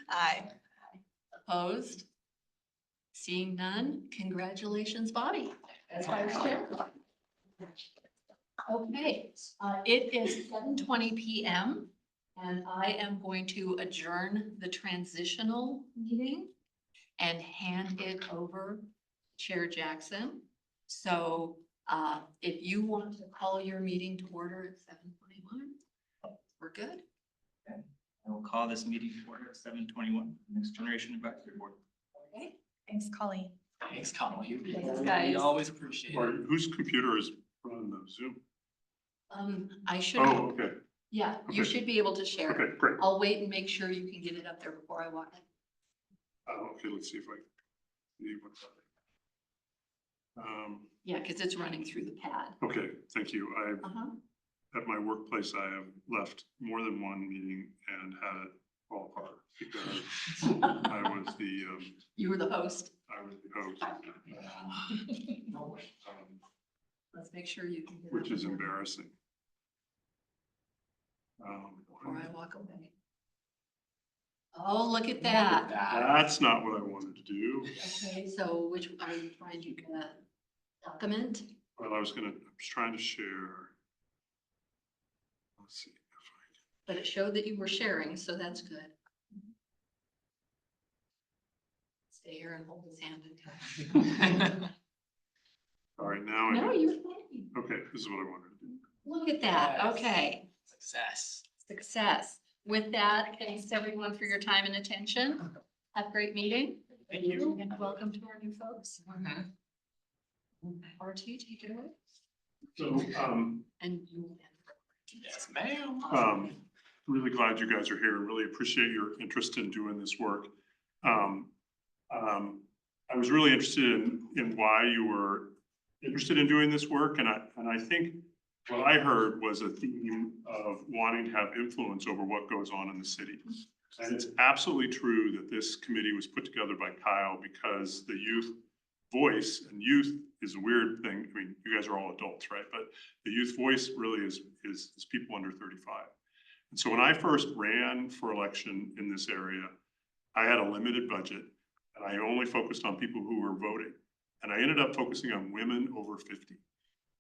Aye. Opposed? Seeing none, congratulations, Bobby, as vice chair. Okay, it is 7:20 PM. And I am going to adjourn the transitional meeting and hand it over to Chair Jackson. So if you want to call your meeting to order at 7:21, we're good. I will call this meeting to order at 7:21, Next Generation Advisory Board. Okay. Thanks, Colleen. Thanks, Colleen. Thanks, guys. We always appreciate Or it. whose computer is running the Zoom? I should, Oh, okay, yeah, you okay. should be able to share. okay, great. I'll wait and make sure you can get it up there before I walk in. Okay, let's see if I need one. Yeah, because it's running through the pad. Okay, thank you. Uh-huh. At my workplace, I have left more than one meeting and had it fall apart because I was the You were the host. host. Let's make sure you can get it Which up is there embarrassing. before I walk away. Oh, look at that. That's not what I wanted to do. Okay, so which are you trying to get a document? Well, I was trying to share. Let's see. But it showed that you were sharing, so that's good. Stay here and hold his hand. All right, now I, No, you're fine. okay, this is what I wanted to do. Look at that. Yes. Okay, Success. success. With that, thanks everyone for your time and attention. Have a great meeting. Thank you. And welcome to our new folks. RT, take it away. So, And you. Yes, ma'am. really glad you guys are here. Really appreciate your interest in doing this work. I was really interested in why you were interested in doing this work, and I think what I heard was a theme of wanting to have influence over what goes on in the city. And it's absolutely true that this committee was put together by Kyle because the youth voice, and youth is a weird thing. I mean, you guys are all adults, right? But the youth voice really is people under 35. And so when I first ran for election in this area, I had a limited budget and I only focused on people who were voting. And I ended up focusing on women over 50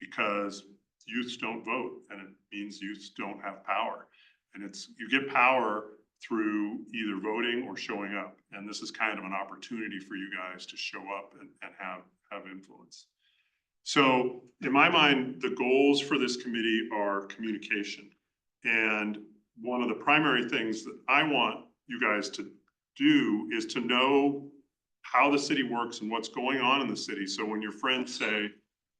because youths don't vote, and it means youths don't have power. And you get power through either voting or showing up. And this is kind of an opportunity for you guys to show up and have influence. So in my mind, the goals for this committee are communication. And one of the primary things that I want you guys to do is to know how the city works and what's going on in the city. So when your friends say,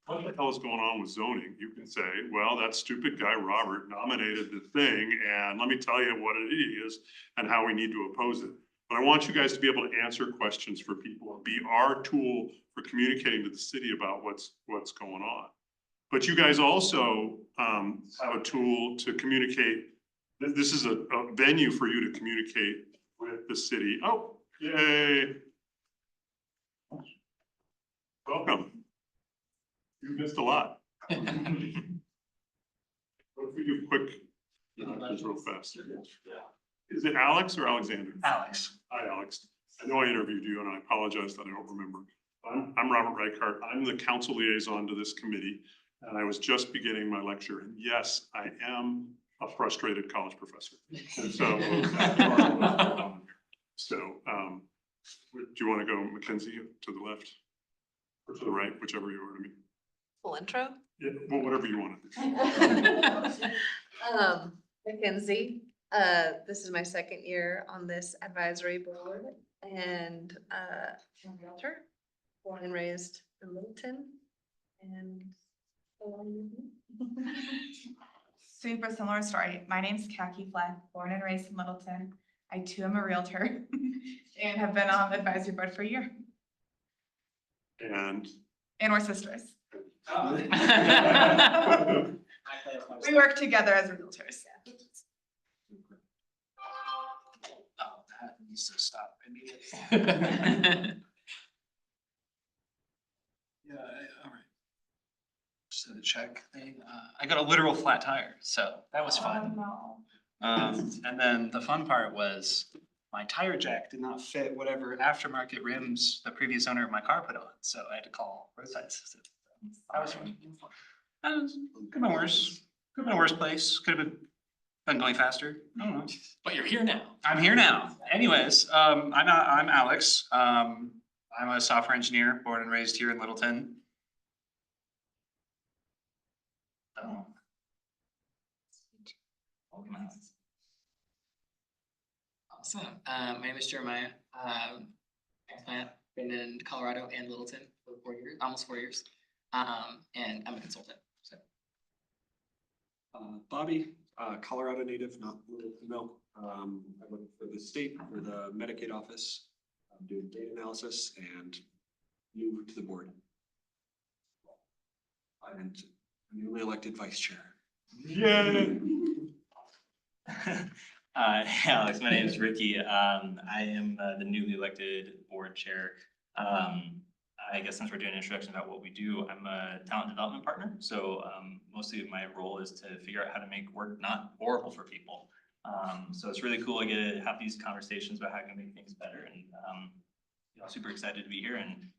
what the hell is going on with zoning? You can say, well, that stupid guy Robert nominated the thing, and let me tell you what it is and how we need to oppose it. But I want you guys to be able to answer questions for people and be our tool for communicating to the city about what's going on. But you guys also have a tool to communicate. This is a venue for you to communicate with the city. Oh, yay. Welcome. You missed a lot. What if we do quick, just real fast? Is it Alex or Alexander? Alex. Hi, Alex. I know I interviewed you and I apologize that I don't remember. I'm Robert Reichart. I'm the council liaison to this committee. And I was just beginning my lecture. And yes, I am a frustrated college professor. And so, do you want to go Mackenzie to the left or to the right, whichever you want to be? Full intro. Yeah, well, whatever you want to do. Mackenzie, this is my second year on this advisory board and, I'm a realtor, born and raised in Littleton. And Super similar story. My name's Khaki Fleck, born and raised in Littleton. I too am a realtor and have been on the advisory board for a year. And And we're sisters. Oh. We work together as realtors. Oh, that needs to stop immediately. Yeah, all right. Just did a check thing. I got a literal flat tire, so that was fun. Oh, And then the fun part was my tire jack did not fit whatever aftermarket rims the previous owner of my car put on, so I had to call roadside assistance. That was fun. Could have been worse. Could have been a worse place. Could have been going faster. I don't know. But you're here now. I'm here now. Anyways, I'm Alex. I'm a software engineer, born and raised here in Littleton. Oh. Awesome. My name is Jeremiah. I've been in Colorado and Littleton for 4 years, almost 4 years. And I'm a consultant, so. Bobby, Colorado native, not Littleton, no. I work for the state, for the Medicaid office. I'm doing data analysis and new to the board. And newly elected vice chair. yay. Hey Alex, my name is Ricky. I am the newly elected board chair. I guess since we're doing an introduction about what we do, I'm a talent development partner. So mostly my role is to figure out how to make work not horrible for people. So it's really cool to get to have these conversations about how can we make things better, and super excited to be here, and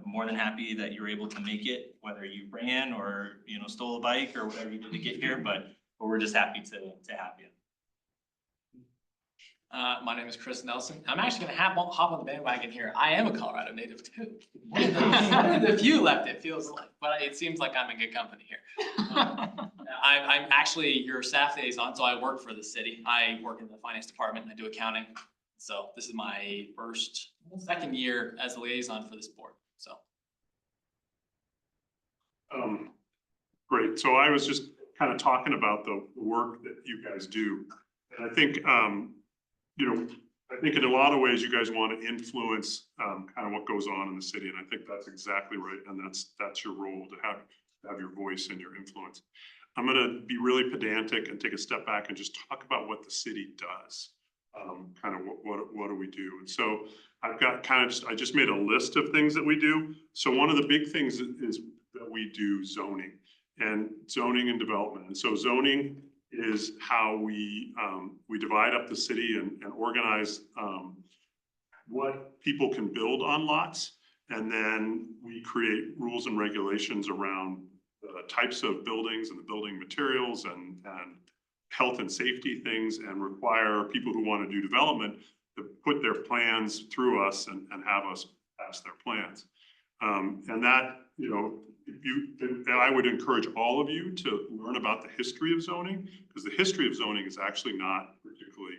more than happy that you were able to make it, whether you ran or stole a bike or whatever you did to get here, but we're just happy to have you. My name is Chris Nelson. I'm actually gonna hop on the bandwagon here. I am a Colorado native too. One of the few left, it feels like, but it seems like I'm in good company here. I'm actually your staff liaison, so I work for the city. I work in the finance department and I do accounting. So this is my second year as a liaison for this board, so. Great. So I was just kind of talking about the work that you guys do. And I think, I think in a lot of ways you guys want to influence kind of what goes on in the city. And I think that's exactly right. And that's your role, to have your voice and your influence. I'm going to be really pedantic and take a step back and just talk about what the city does. Kind of what do we do? And so I've got I just made a list of things that we do. So one of the big things is that we do zoning and development. And so zoning is how we divide up the city and organize what people can build on lots. And then we create rules and regulations around the types of buildings and the building materials and health and safety things, and require people who want to do development to put their plans through us and have us pass their plans. And that, I would encourage all of you to learn about the history of zoning, because the history of zoning is actually not particularly,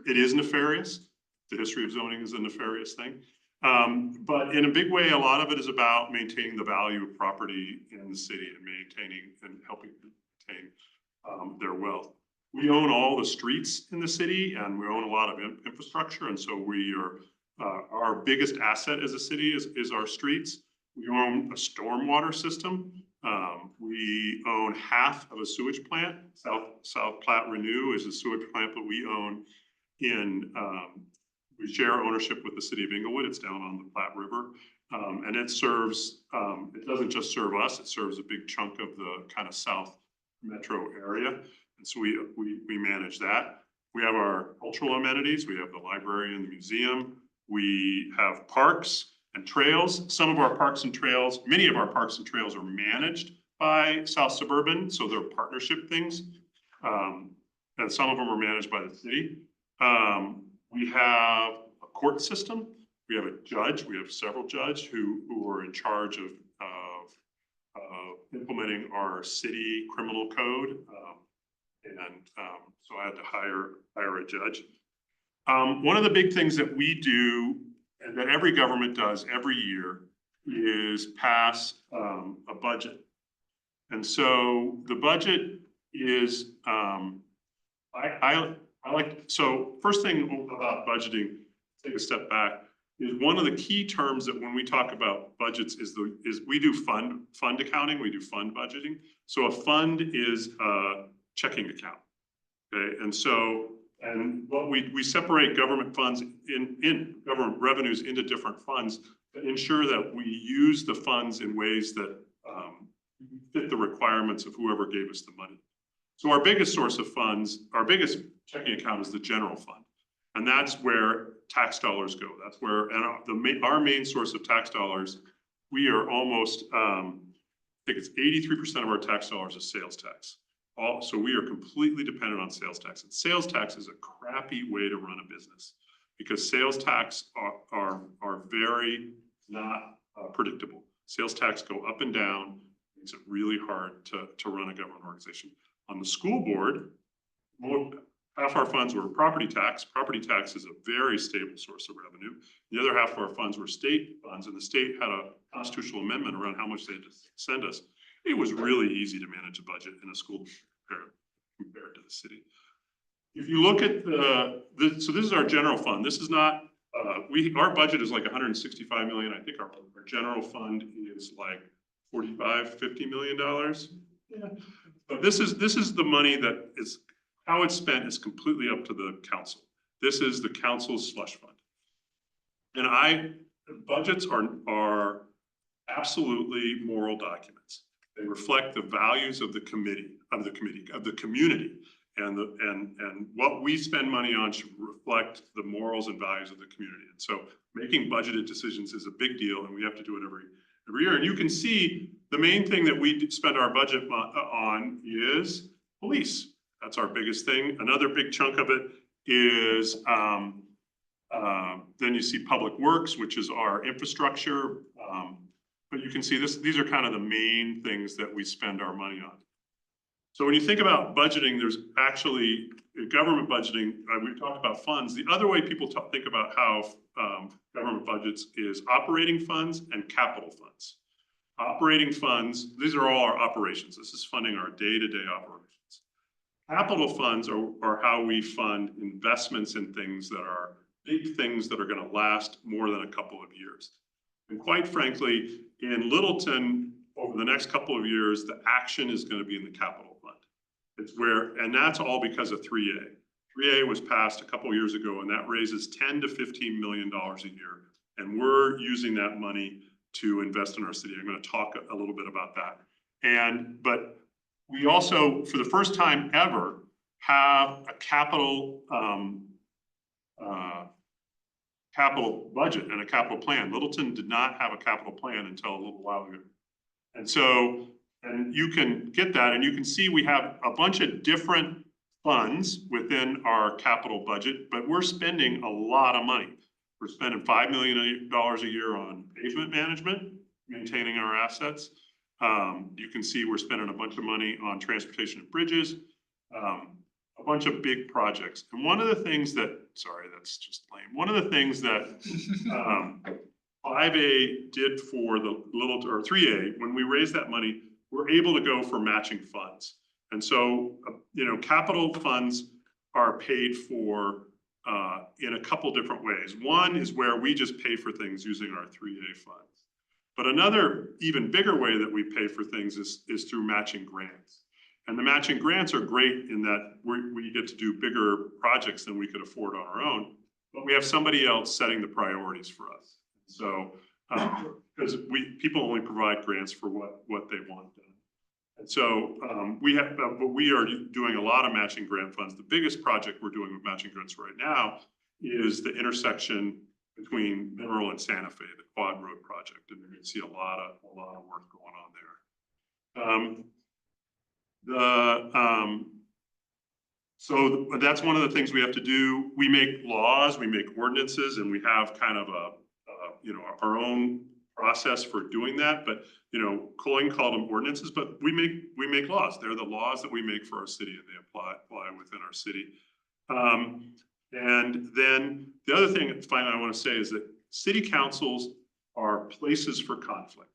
it is nefarious. The history of zoning is a nefarious thing. But in a big way, a lot of it is about maintaining the value of property in the city and maintaining and helping maintain their wealth. We own all the streets in the city and we own a lot of infrastructure. And so we are, our biggest asset as a city is our streets. We own a stormwater system. We own half of a sewage plant. South Platte Renew is a sewage plant that we own we share ownership with the city of Inglewood. It's down on the Platte River. And it serves, it doesn't just serve us, it serves a big chunk of the kind of South Metro area. And so we manage that. We have our cultural amenities. We have the library and the museum. We have parks and trails. Some of our parks and trails, many of our parks and trails are managed by South Suburban, so they're partnership things. And some of them are managed by the city. We have a court system. We have a judge. We have several judges who are in charge of implementing our city criminal code. So I had to hire a judge. One of the big things that we do and that every government does every year is pass a budget. And so the budget is, so first thing about budgeting, take a step back, is one of the key terms that when we talk about budgets is we do fund accounting, we do fund budgeting. So a fund is a checking account. Okay, and so, and what we separate government funds in government revenues into different funds to ensure that we use the funds in ways that fit the requirements of whoever gave us the money. So our biggest source of funds, our biggest checking account is the general fund. And that's where tax dollars go. That's where, and our main source of tax dollars, we are almost, I think it's 83% of our tax dollars is sales tax. So we are completely dependent on sales tax. And sales tax is a crappy way to run a business because sales tax are very not predictable. Sales tax go up and down. Makes it really hard to run a government organization. On the school board, half our funds were property tax. Property tax is a very stable source of revenue. The other half of our funds were state funds, and the state had a constitutional amendment around how much they had to send us. It was really easy to manage a budget in a school compared to the city. If you look at so this is our general fund. This is not, our budget is like 165 million. I think our general fund is like $50 million. Yeah. But this is the money that is, how it's spent is completely up to the council. This is the council's slush fund. And budgets are absolutely moral documents. They reflect the values of the community, and what we spend money on should reflect the morals and values of the community. And so making budgeted decisions is a big deal, and we have to do it every year. And you can see the main thing that we spend our budget on is police. That's our biggest thing. Another big chunk of it is then you see public works, which is our infrastructure. But you can see these are kind of the main things that we spend our money on. So when you think about budgeting, there's actually government budgeting. We've talked about funds. The other way people think about how government budgets is operating funds and capital funds. Operating funds, these are all our operations. This is funding our day-to-day operations. Capital funds are how we fund investments in things that are big things that are going to last more than a couple of years. And quite frankly, in Littleton, over the next couple of years, the action is going to be in the capital fund. It's where, and that's all because of 3A. 3A was passed a couple of years ago, and that raises $10 to $15 million a year. And we're using that money to invest in our city. I'm going to talk a little bit about that. But we also, for the first time ever, have a capital budget and a capital plan. Littleton did not have a capital plan until a little while ago. And so, and you can get that, and you can see we have a bunch of different funds within our capital budget, but we're spending a lot of money. We're spending $5 million a year on pavement management, maintaining our assets. You can see we're spending a bunch of money on transportation and bridges, a bunch of big projects. And one of the things that, sorry, that's just lame. One of the things that 5A did for the Littleton, or 3A, when we raised that money, we're able to go for matching funds. And so, capital funds are paid for in a couple different ways. One is where we just pay for things using our 3A funds. But another even bigger way that we pay for things is through matching grants. And the matching grants are great in that we get to do bigger projects than we could afford on our own, but we have somebody else setting the priorities for us. So, because people only provide grants for what they want done. And so but we are doing a lot of matching grant funds. The biggest project we're doing with matching grants right now is the intersection between Mineral and Santa Fe, the Quad Road project, and you're going to see a lot of work going on there. So that's one of the things we have to do. We make laws, we make ordinances, and we have kind of our own process for doing that. But Colleen called them ordinances, but we make laws. They're the laws that we make for our city, and they apply within our city. And then the other thing finally I want to say is that city councils are places for conflict.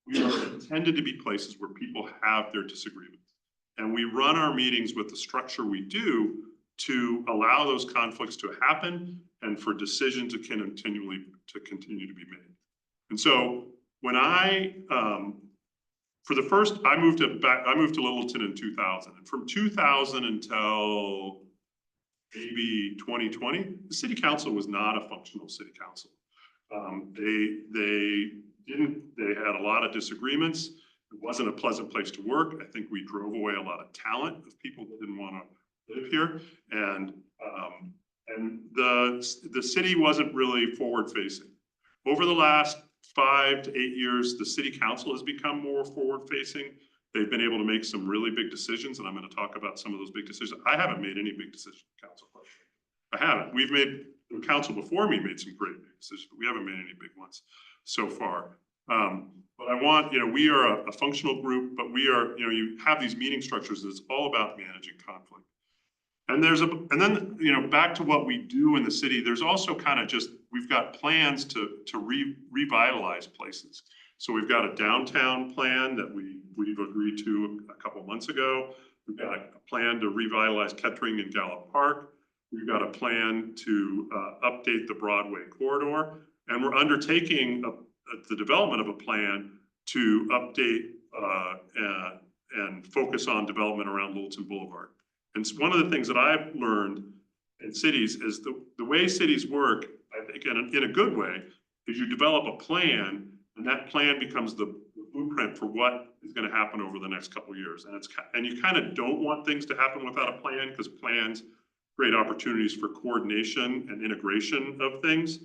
We are intended to be places where people have their disagreements. And we run our meetings with the structure we do to allow those conflicts to happen and for decisions to continue to be made. And so when I moved to Littleton in 2000, and from 2000 until maybe 2020, the city council was not a functional city council. They had a lot of disagreements. It wasn't a pleasant place to work. I think we drove away a lot of talent of people that didn't want to live here. And the city wasn't really forward facing. Over the last 5 to 8 years, the city council has become more forward facing. They've been able to make some really big decisions, and I'm going to talk about some of those big decisions. I haven't made any big decisions, council. I haven't. The council before me made some great big decisions, but we haven't made any big ones so far. But I want, we are a functional group, but we are, you have these meeting structures that's all about managing conflict. And then, back to what we do in the city, there's also kind of we've got plans to revitalize places. So we've got a downtown plan that we've agreed to a couple months ago. We've got a plan to revitalize Kettering and Gallup Park. We've got a plan to update the Broadway corridor. And we're undertaking the development of a plan to update and focus on development around Littleton Boulevard. And one of the things that I've learned in cities is the way cities work, I think in a good way, is you develop a plan, and that plan becomes the blueprint for what is going to happen over the next couple of years. And you kind of don't want things to happen without a plan, because plans create opportunities for coordination and integration of things.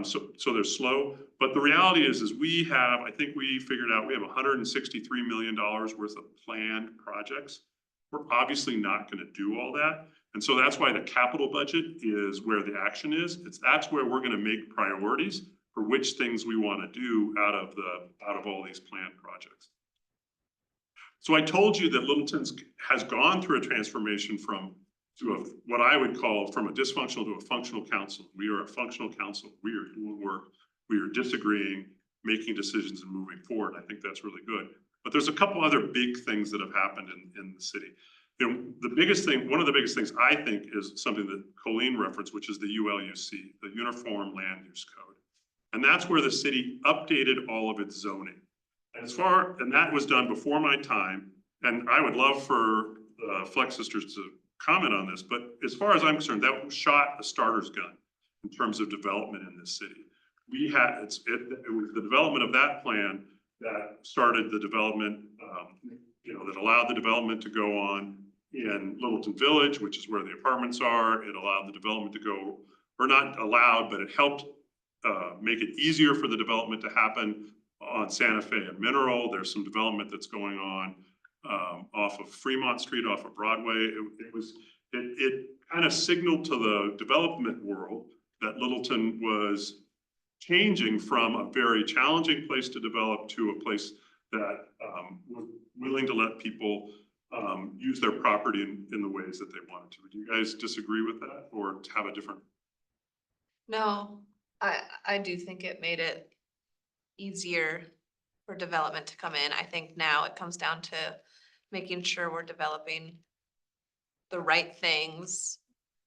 So they're slow, but the reality is I think we figured out we have $163 million worth of planned projects. We're obviously not going to do all that. And so that's why the capital budget is where the action is. That's where we're going to make priorities for which things we want to do out of all these planned projects. So I told you that Littleton has gone through a transformation to what I would call from a dysfunctional to a functional council. We are a functional council. We are doing work. We are disagreeing, making decisions, and moving forward. I think that's really good. But there's a couple other big things that have happened in the city. One of the biggest things I think is something that Colleen referenced, which is the ULUC, the Uniform Land Use Code. And that's where the city updated all of its zoning. And that was done before my time. And I would love for the Flex Sisters to comment on this, but as far as I'm concerned, that shot a starter's gun in terms of development in this city. It was the development of that plan that started the development, that allowed the development to go on in Littleton Village, which is where the apartments are. It allowed the development to go, or not allowed, but it helped make it easier for the development to happen on Santa Fe and Mineral. There's some development that's going on off of Fremont Street, off of Broadway. It kind of signaled to the development world that Littleton was changing from a very challenging place to develop to a place that was willing to let people use their property in the ways that they wanted to. Do you guys disagree with that, or have a different? No, I do think it made it easier for development to come in. I think now it comes down to making sure we're developing the right things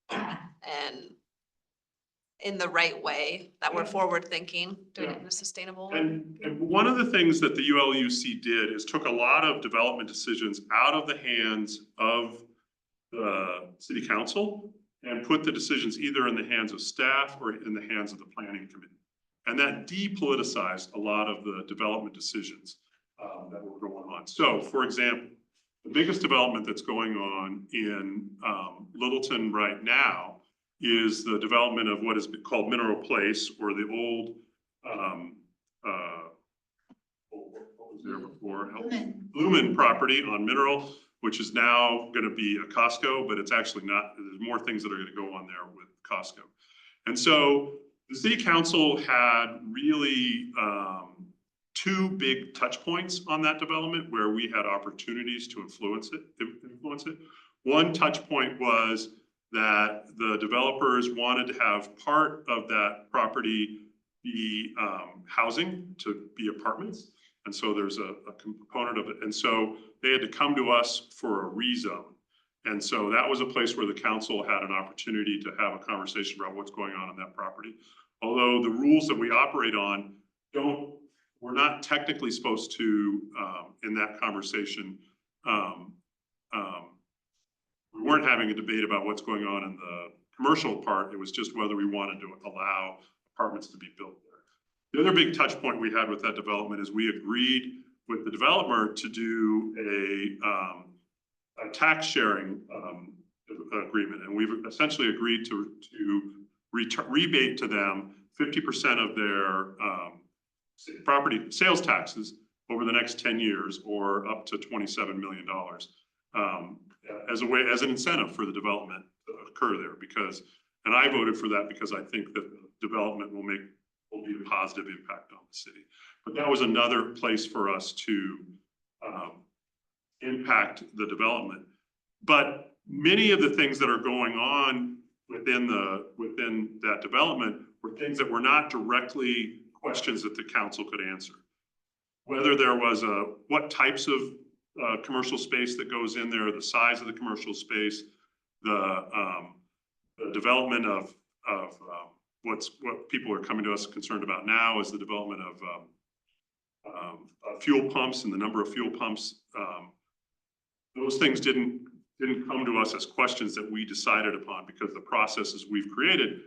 and in the right way, that we're forward thinking, doing it in a sustainable way. And one of the things that the ULUC did is took a lot of development decisions out of the hands of the city council and put the decisions either in the hands of staff or in the hands of the planning committee. And that depoliticized a lot of the development decisions that were going on. So, for example, the biggest development that's going on in Littleton right now is the development of what is called Mineral Place, or the old, what was there before? Lumen property on Mineral, which is now gonna be a Costco, but it's actually not. There's more things that are gonna go on there with Costco. And so the city council had really two big touch points on that development where we had opportunities to influence it. One touch point was that the developers wanted to have part of that property be housing, to be apartments. And so there's a component of it. And so they had to come to us for a rezone. And so that was a place where the council had an opportunity to have a conversation about what's going on that property. Although the rules that we operate on we're not technically supposed to, in that conversation, we weren't having a debate about what's going on in the commercial part. It was just whether we wanted to allow apartments to be built there. The other big touch point we had with that development is we agreed with the developer to do a tax sharing agreement. And we've essentially agreed to rebate to them 50% of their property sales taxes over the next 10 years, or up to $27 million. As an incentive for the development to occur there, and I voted for that because I think that the development will be a positive impact on the city. But that was another place for us to impact the development. But many of the things that are going on within that development were things that were not directly questions that the council could answer. Whether there was what types of commercial space that goes in there, the size of the commercial space, the development of what people are coming to us concerned about now is the development of fuel pumps and the number of fuel pumps. Those things didn't come to us as questions that we decided upon, because the processes we've created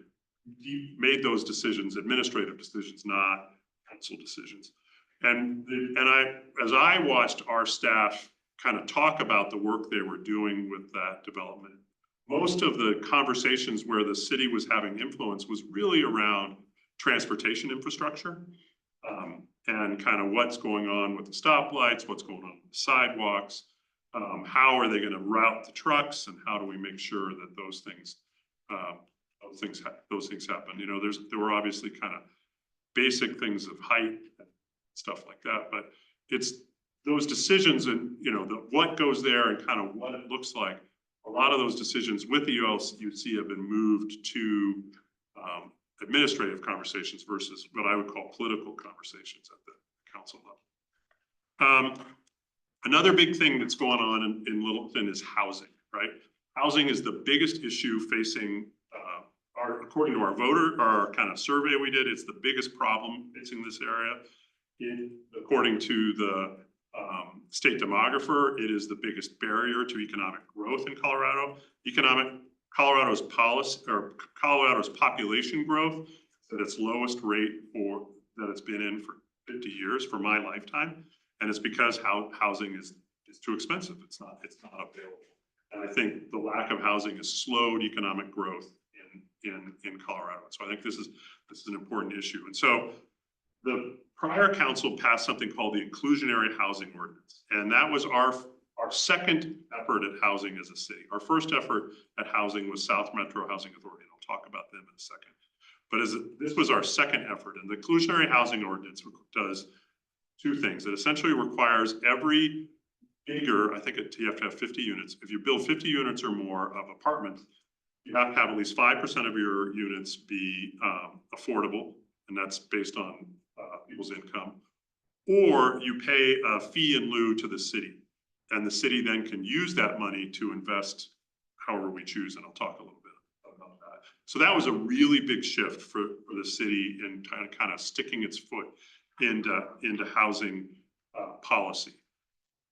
made those decisions administrative decisions, not council decisions. And as I watched our staff kind of talk about the work they were doing with that development, most of the conversations where the city was having influence was really around transportation infrastructure, and kind of what's going on with the stoplights, what's going on with the sidewalks, how are they going to route the trucks, and how do we make sure that those things happen. You know, there were obviously kind of basic things of height and stuff like that, but it's those decisions and, you know, what goes there and kind of what it looks like. A lot of those decisions with the ULUC have been moved to administrative conversations versus what I would call political conversations at the council level. Another big thing that's going on in Littleton is housing, right? Housing is the biggest issue facing according to our kind of survey we did, it's the biggest problem facing this area. According to the state demographer, it is the biggest barrier to economic growth in Colorado. Colorado's population growth is at its lowest rate that it's been in for 50 years for my lifetime. And it's because housing is too expensive. It's not available. And I think the lack of housing has slowed economic growth in Colorado. So I think this is an important issue. And so the prior council passed something called the inclusionary housing ordinance. And that was our second effort at housing as a city. Our first effort at housing was South Metro Housing Authority. And I'll talk about them in a second. But this was our second effort. And the inclusionary housing ordinance does two things. It essentially requires every bigger, I think you have to have 50 units. If you build 50 units or more of apartments, you have to have at least 5% of your units be affordable. And that's based on people's income. Or you pay a fee in lieu to the city. And the city then can use that money to invest however we choose, and I'll talk a little bit about that. So that was a really big shift for the city in kind of sticking its foot into housing policy.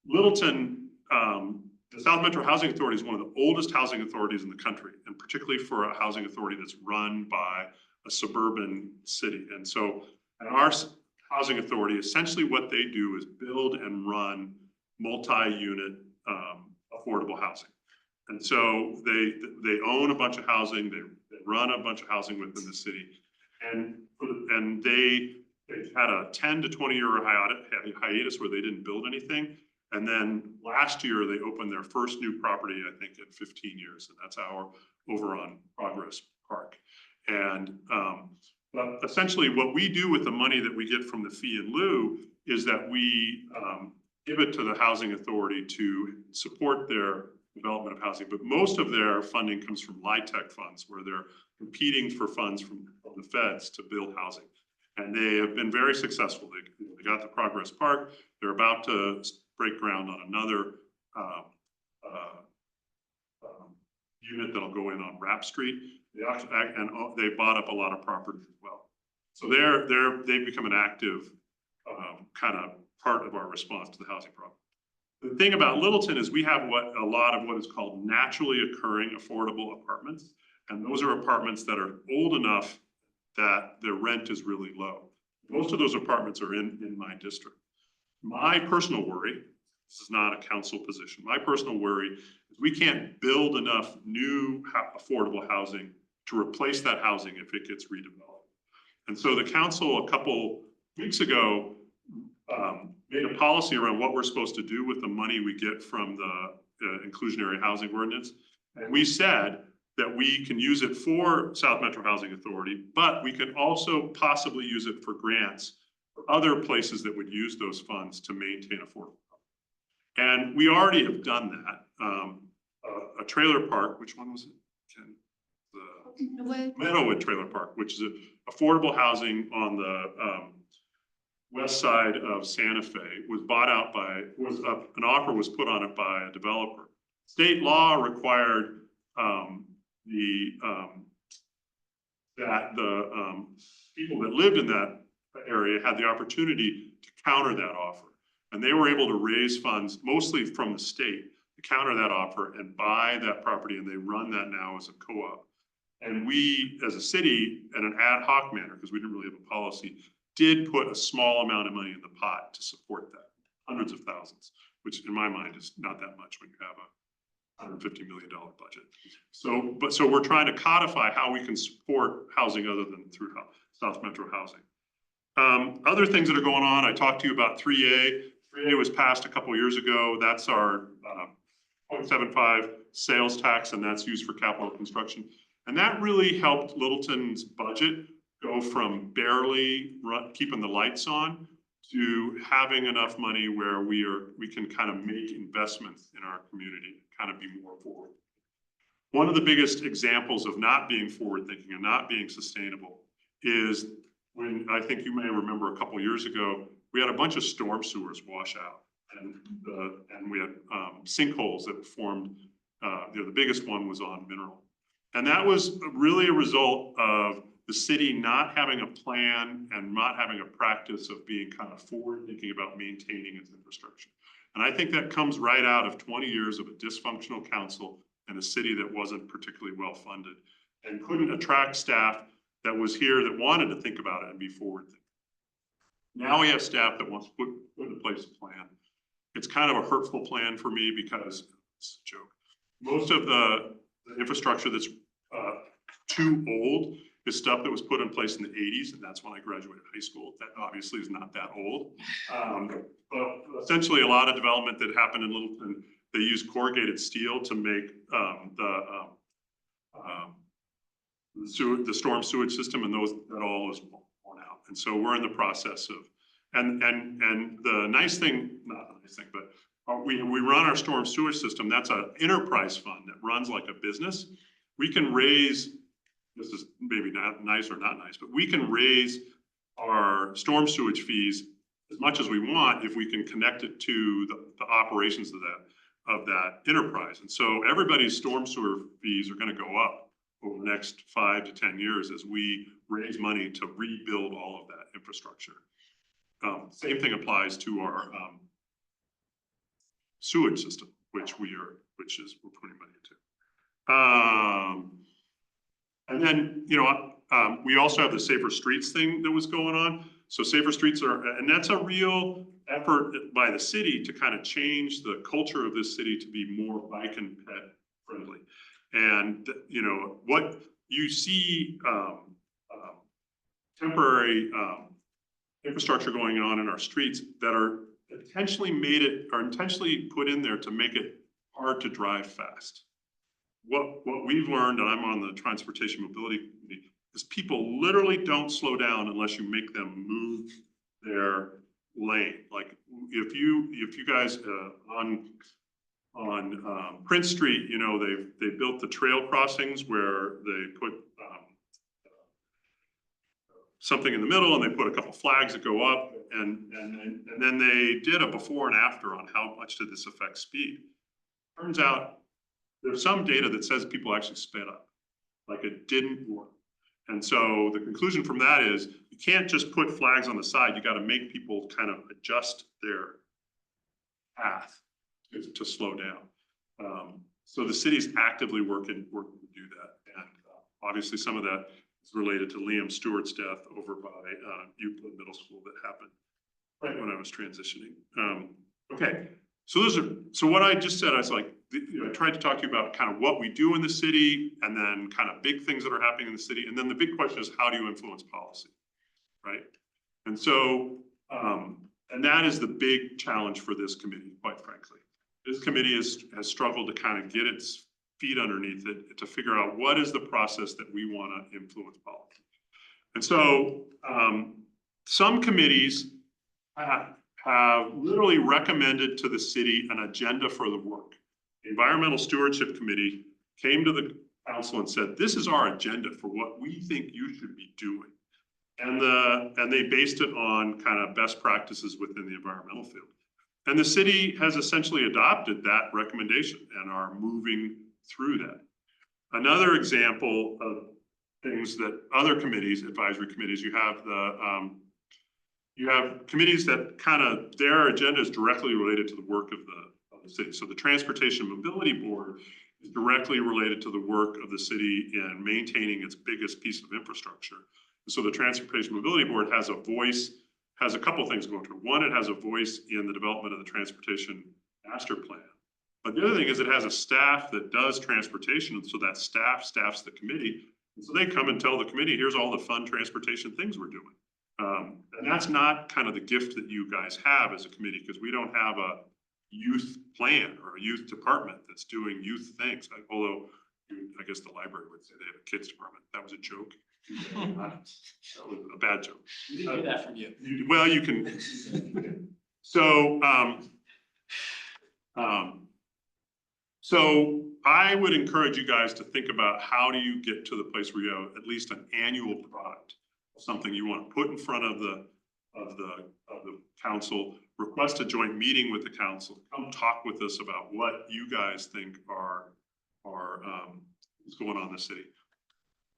Littleton, the South Metro Housing Authority is one of the oldest housing authorities in the country, and particularly for a housing authority that's run by a suburban city. And so at our housing authority, essentially what they do is build and run multi-unit affordable housing. And so they own a bunch of housing, they run a bunch of housing within the city. And they had a 10 to 20 year hiatus where they didn't build anything. And then last year they opened their first new property, I think, in 15 years. And that's our over on Progress Park. And but essentially what we do with the money that we get from the fee in lieu is that we give it to the housing authority to support their development of housing. But most of their funding comes from LIHTC funds, where they're competing for funds from the feds to build housing. And they have been very successful. They got the Progress Park. They're about to break ground on another unit that'll go in on Rapp Street. They bought up a lot of property as well. So they've become an active kind of part of our response to the housing problem. The thing about Littleton is we have a lot of what is called naturally occurring affordable apartments. And those are apartments that are old enough that their rent is really low. Most of those apartments are in my district. My personal worry, this is not a council position, my personal worry is we can't build enough new affordable housing to replace that housing if it gets redeveloped. And so the council a couple weeks ago made a policy around what we're supposed to do with the money we get from the inclusionary housing ordinance. And we said that we can use it for South Metro Housing Authority, but we could also possibly use it for grants for other places that would use those funds to maintain affordable housing. And we already have done that. A trailer park, which one was it? Ken? The Meadowwood Trailer Park, which is affordable housing on the west side of Santa Fe, was bought out by, an offer was put on it by a developer. State law required that the people that lived in that area had the opportunity to counter that offer. And they were able to raise funds, mostly from the state, to counter that offer and buy that property, and they run that now as a co-op. And we, as a city, in an ad hoc manner, because we didn't really have a policy, did put a small amount of money in the pot to support that, hundreds of thousands, which in my mind is not that much when you have a $150 million budget. So we're trying to codify how we can support housing other than through South Metro Housing. Other things that are going on, I talked to you about 3A. 3A was passed a couple years ago. That's our 0.75 sales tax, and that's used for capital construction. And that really helped Littleton's budget go from barely keeping the lights on to having enough money where we can kind of make investments in our community, kind of be more forward. One of the biggest examples of not being forward thinking and not being sustainable is when, I think you may remember a couple of years ago, we had a bunch of storm sewers wash out, and we had sinkholes that formed. The biggest one was on Mineral, and that was really a result of the city not having a plan and not having a practice of being kind of forward thinking about maintaining its infrastructure. And I think that comes right out of 20 years of a dysfunctional council and a city that wasn't particularly well funded and couldn't attract staff that was here that wanted to think about it and be forward thinking. Now we have staff that wants to put in place a plan. It's kind of a hurtful plan for me because it's a joke. Most of the infrastructure that's too old is stuff that was put in place in the 80s, and that's when I graduated high school. That obviously is not that old. But essentially a lot of development that happened in Littleton, they used corrugated steel to make the storm sewage system, and that all is worn out. And so we're in the process of, and the nice thing, not the nice thing, but we run our storm sewage system. That's an enterprise fund that runs like a business. We can raise, this is maybe not nice or not nice, but we can raise our storm sewage fees as much as we want if we can connect it to the operations of that enterprise. And so everybody's storm sewer fees are gonna go up over the next 5 to 10 years as we raise money to rebuild all of that infrastructure. Same thing applies to our sewage system, we're putting money into. And then, we also have the Safer Streets thing that was going on. So Safer Streets and that's a real effort by the city to kind of change the culture of this city to be more bike and pet friendly. And, what you see, temporary, infrastructure going on in our streets that are intentionally put in there to make it hard to drive fast. What we've learned, and I'm on the Transportation Mobility Committee, is people literally don't slow down unless you make them move their lane. Like if you guys on Prince Street, they built the trail crossings where they put something in the middle and they put a couple flags that go up, and then they did a before and after on how much did this affect speed. Turns out there's some data that says people actually sped up, like it didn't work. And so the conclusion from that is you can't just put flags on the side. You got to make people kind of adjust their path to slow down. So the city's actively working to do that. And obviously some of that is related to Liam Stewart's death over by Euclid Middle School that happened right when I was transitioning. Okay, so what I just said, I was like, I tried to talk to you about kind of what we do in the city and then kind of big things that are happening in the city. And then the big question is, how do you influence policy, right? And so, and that is the big challenge for this committee, quite frankly. This committee has struggled to kind of get its feet underneath it to figure out what is the process that we want to influence policy. And so some committees have literally recommended to the city an agenda for the work. The Environmental Stewardship Committee came to the council and said, this is our agenda for what we think you should be doing. And they based it on kind of best practices within the environmental field. And the city has essentially adopted that recommendation and are moving through that. Another example of things that other committees, advisory committees, you have committees that kind of, their agenda is directly related to the work of the city. So the Transportation Mobility Board is directly related to the work of the city in maintaining its biggest piece of infrastructure. So the Transportation Mobility Board has a voice, has a couple things going to it. One, it has a voice in the development of the transportation master plan. But the other thing is it has a staff that does transportation. And so that staffs the committee. And so they come and tell the committee, here's all the fun transportation things we're doing. And that's not kind of the gift that you guys have as a committee, because we don't have a youth plan or a youth department that's doing youth things. Although I guess the library would say they have a kids department. That was a joke. That was a bad joke. We didn't hear that from you. Well, you can. So I would encourage you guys to think about how do you get to the place where you have at least an annual product, something you want to put in front of the council, request a joint meeting with the council, come talk with us about what you guys think is going on in the city.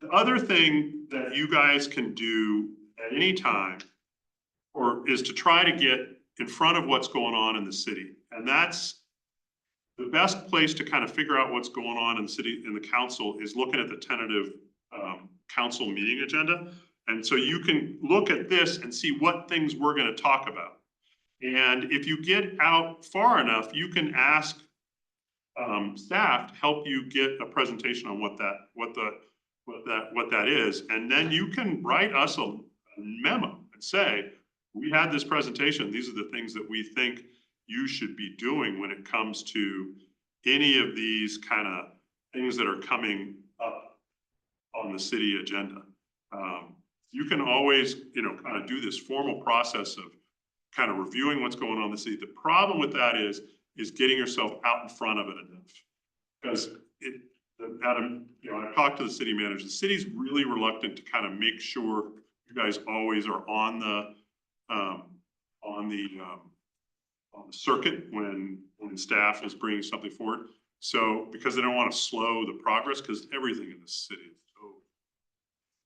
The other thing that you guys can do at any time is to try to get in front of what's going on in the city. And that's the best place to kind of figure out what's going on in the city, in the council, is looking at the tentative council meeting agenda. And so you can look at this and see what things we're going to talk about. And if you get out far enough, you can ask staff to help you get a presentation on what that is. And then you can write us a memo and say, we had this presentation. These are the things that we think you should be doing when it comes to any of these kind of things that are coming up on the city agenda. You can always, kind of do this formal process of kind of reviewing what's going on in the city. The problem with that is getting yourself out in front of it enough. Because Adam, I've talked to the city manager. The city's really reluctant to kind of make sure you guys always are on the, on the circuit when staff is bringing something forward. So, because they don't want to slow the progress, because everything in this city is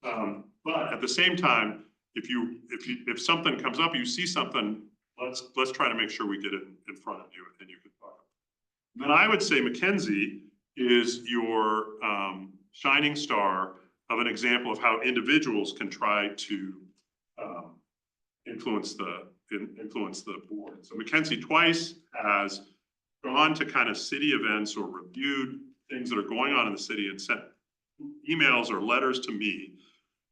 so. But at the same time, if something comes up, you see something, let's try to make sure we get it in front of you and you can talk. Then I would say Mackenzie is your shining star of an example of how individuals can try to influence the board. So Mackenzie twice has gone to kind of city events or reviewed things that are going on in the city and sent emails or letters to me.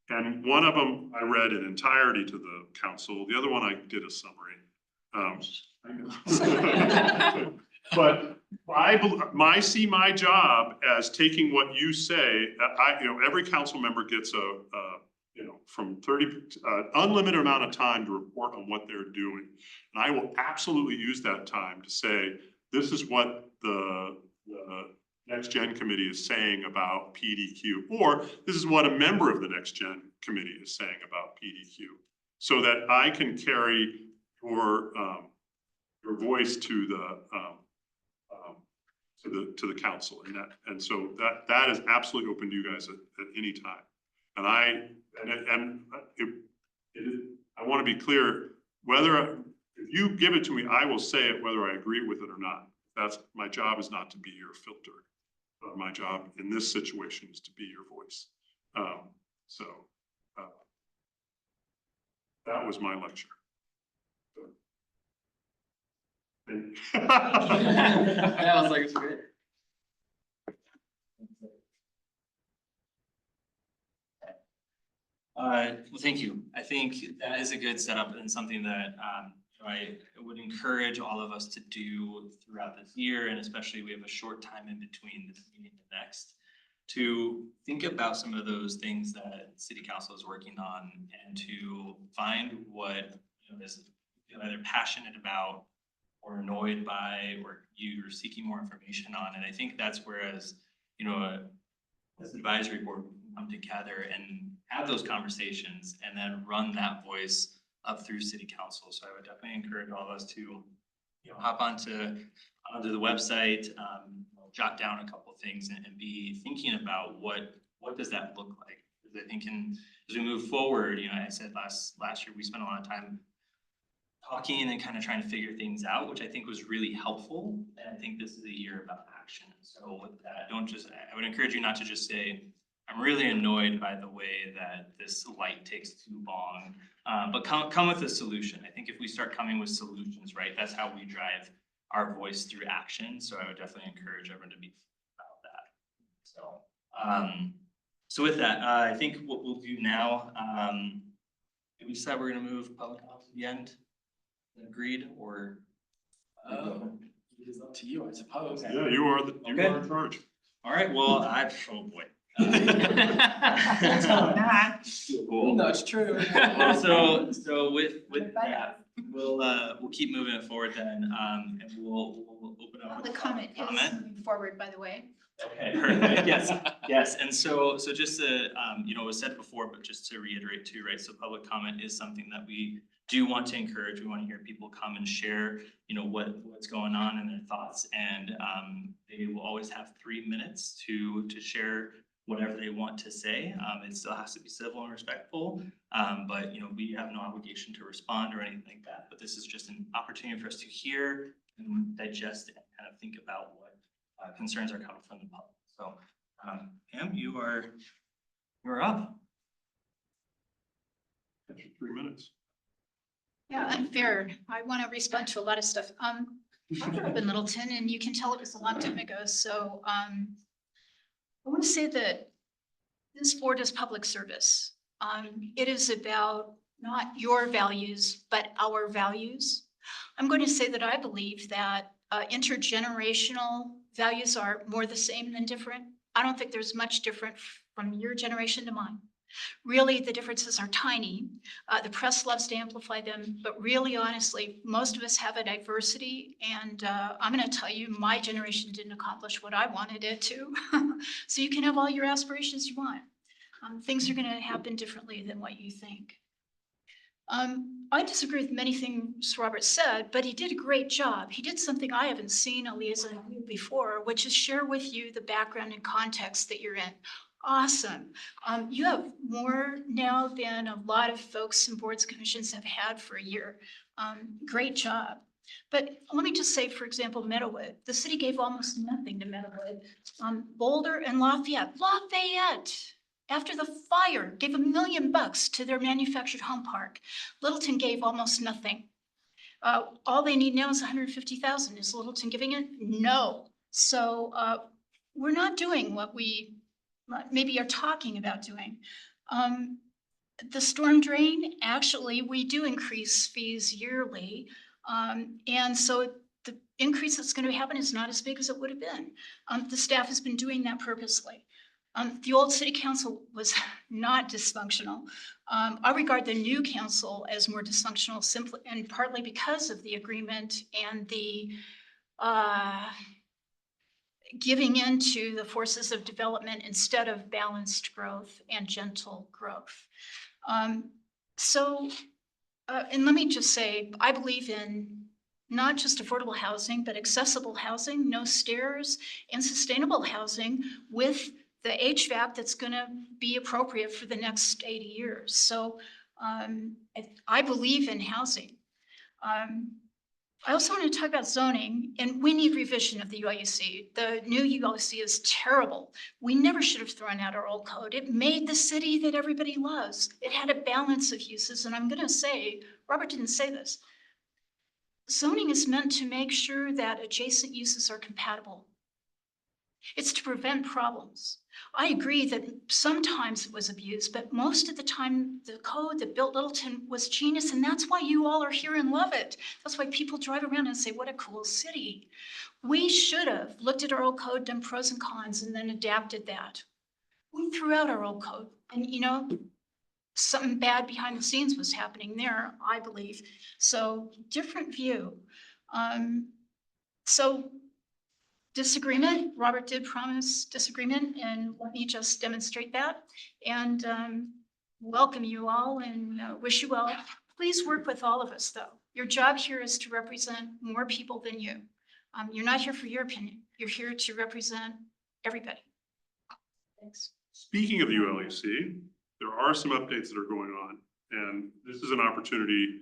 And one of them I read in entirety to the council. The other one I did a summary. But I see my job as taking what you say. Every council member gets from 30, unlimited amount of time to report on what they're doing. And I will absolutely use that time to say, this is what the Next Gen Committee is saying about PDQ, or this is what a member of the Next Gen Committee is saying about PDQ, so that I can carry your voice to the council, and so that is absolutely open to you guys at any time. And I want to be clear, if you give it to me, I will say it whether I agree with it or not. That's my job, is not to be your filter. My job in this situation is to be your voice. That was my lecture. I was like, it's great. Well, thank you. I think that is a good setup and something that I would encourage all of us to do throughout this year, and especially we have a short time in between this meeting and the next, to think about some of those things that City Council is working on, and to find what is either passionate about or annoyed by, or you're seeking more information on. And I think that's where, as advisory board, we can come together and have those conversations and then run that voice up through City Council. So I would definitely encourage all of us to hop onto the website, jot down a couple of things and be thinking about what does that look like. Because I think as we move forward, I said last year we spent a lot of time talking and kind of trying to figure things out, which I think was really helpful. And I think this is a year about action. So with that, I would encourage you not to just say, I'm really annoyed by the way that this light takes too long, but come with a solution. I think if we start coming with solutions, right, that's how we drive our voice through action. So I would definitely encourage everyone to be about that. So with that, I think what we'll do now, we decide we're gonna move public comment to the end. Agreed, or? It is up to you, I suppose. Yeah, you are in charge. All right, well, oh boy. Cool. No, it's true. So with that, we'll keep moving it forward then, and we'll open up. The comment is moving forward, by the way. Okay, perfect, yes, and so just to, it was said before, but just to reiterate too, right, so public comment is something that we do want to encourage. We want to hear people come and share, what's going on and their thoughts, and they will always have 3 minutes to share whatever they want to say. It still has to be civil and respectful, but we have no obligation to respond or anything like that, but this is just an opportunity for us to hear and digest and kind of think about what concerns are coming from the public. So, Pam, you're up. That's your 3 minutes. Yeah, unfair. I want to respond to a lot of stuff. I grew up in Littleton, and you can tell it was a long time ago. So I want to say that this board is public service. It is about not your values, but our values. I'm going to say that I believe that intergenerational values are more the same than different. I don't think there's much different from your generation to mine. Really, the differences are tiny. The press loves to amplify them, but really, honestly, most of us have a diversity. And I'm going to tell you, my generation didn't accomplish what I wanted it to. So you can have all your aspirations you want. Things are going to happen differently than what you think. I disagree with many things Robert said, but he did a great job. He did something I haven't seen a liaison do before, which is share with you the background and context that you're in. Awesome. You have more now than a lot of folks and boards, commissions have had for a year. Great job. But let me just say, for example, Meadowood, the city gave almost nothing to Meadowood. Boulder and Lafayette, after the fire, gave $1 million to their manufactured home park. Littleton gave almost nothing. All they need now is 150,000. Is Littleton giving it? No. So we're not doing what we maybe are talking about doing. The storm drain, actually, we do increase fees yearly. And so the increase that's going to happen is not as big as it would have been. The staff has been doing that purposely. The old city council was not dysfunctional. I regard the new council as more dysfunctional simply and partly because of the agreement and the giving into the forces of development instead of balanced growth and gentle growth. And let me just say, I believe in not just affordable housing, but accessible housing, no stairs, and sustainable housing with the HVAC that's gonna be appropriate for the next 80 years. So I believe in housing. I also want to talk about zoning, and we need revision of the UIUC. The new UIUC is terrible. We never should have thrown out our old code. It made the city that everybody loves. It had a balance of uses, and I'm gonna say, Robert didn't say this. Zoning is meant to make sure that adjacent uses are compatible. It's to prevent problems. I agree that sometimes it was abused, but most of the time, the code that built Littleton was genius, and that's why you all are here and love it. That's why people drive around and say, what a cool city. We should have looked at our old code, done pros and cons, and then adapted that. We threw out our old code, and something bad behind the scenes was happening there, I believe. So different view. Disagreement, Robert did promise disagreement, and let me just demonstrate that. And welcome you all and wish you well. Please work with all of us though. Your job here is to represent more people than you. You're not here for your opinion. You're here to represent everybody. Thanks. Speaking of the ULUC, there are some updates that are going on, and this is an opportunity.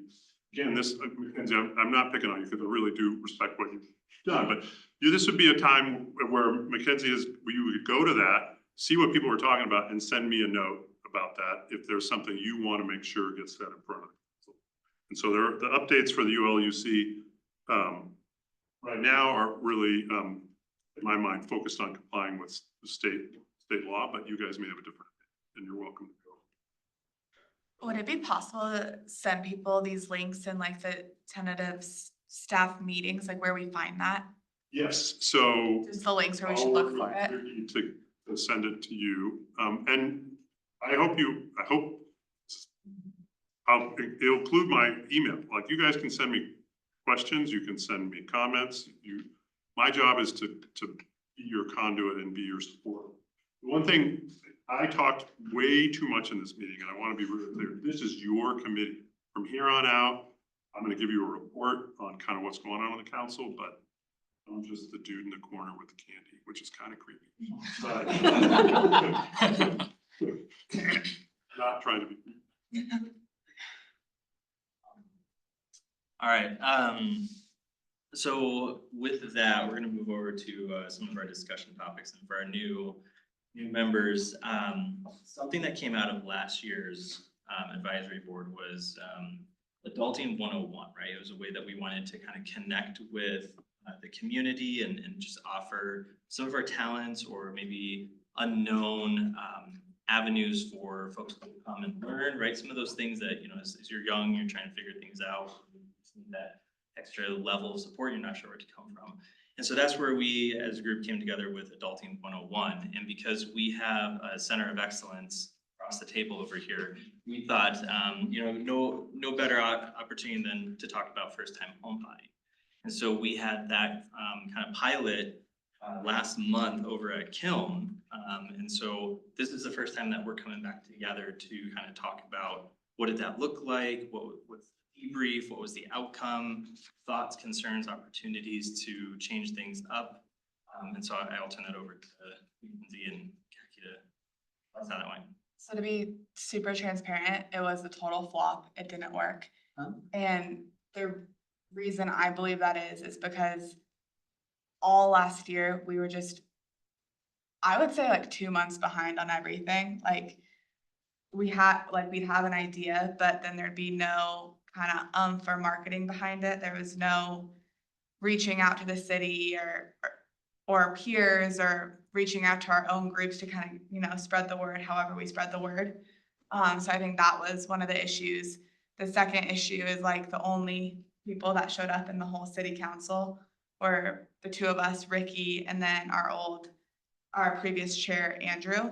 Again, Mackenzie, I'm not picking on you because I really do respect what you've done, but this would be a time where Mackenzie you would go to that, see what people are talking about, and send me a note about that if there's something you want to make sure gets set in front of you. And so the updates for the ULUC right now are really, in my mind, focused on complying with the state law, but you guys may have a different, and you're welcome to go. Would it be possible to send people these links and like the tentative staff meetings, like where we find that? Yes, so. Just the links where we should look for it. To send it to you, and it'll include my email. Like, you guys can send me questions, you can send me comments. My job is to be your conduit and be your support. The one thing, I talked way too much in this meeting, and I want to be really clear. This is your committee. From here on out, I'm going to give you a report on kind of what's going on in the council, but I'm just the dude in the corner with the candy, which is kind of creepy. Not trying to be. All right, so with that, we're gonna move over to some of our discussion topics, and for our new members, something that came out of last year's advisory board was Adulting 101, right? It was a way that we wanted to kind of connect with the community and just offer some of our talents or maybe unknown avenues for folks to come and learn, right? Some of those things that, as you're young, you're trying to figure things out, that extra level of support, you're not sure where to come from. And so that's where we as a group came together with Adulting 101. And because we have a center of excellence across the table over here, we thought, no better opportunity than to talk about first-time homebuying. And so we had that kind of pilot last month over at Kiln. And so this is the first time that we're coming back together to kind of talk about what did that look like? What was the debrief? What was the outcome? Thoughts, concerns, opportunities to change things up. And so I'll turn that over to Lindsay and Jackie to that's how that went. So to be super transparent, it was a total flop. It didn't work. And the reason I believe that is because all last year, we were just, I would say like 2 months behind on everything. Like we'd have an idea, but then there'd be no kind of for marketing behind it. There was no reaching out to the city or peers or reaching out to our own groups to kind of, you know, spread the word however we spread the word. So I think that was one of the issues. The second issue is like the only people that showed up in the whole city council were the two of us, Ricky, and then our previous chair, Andrew.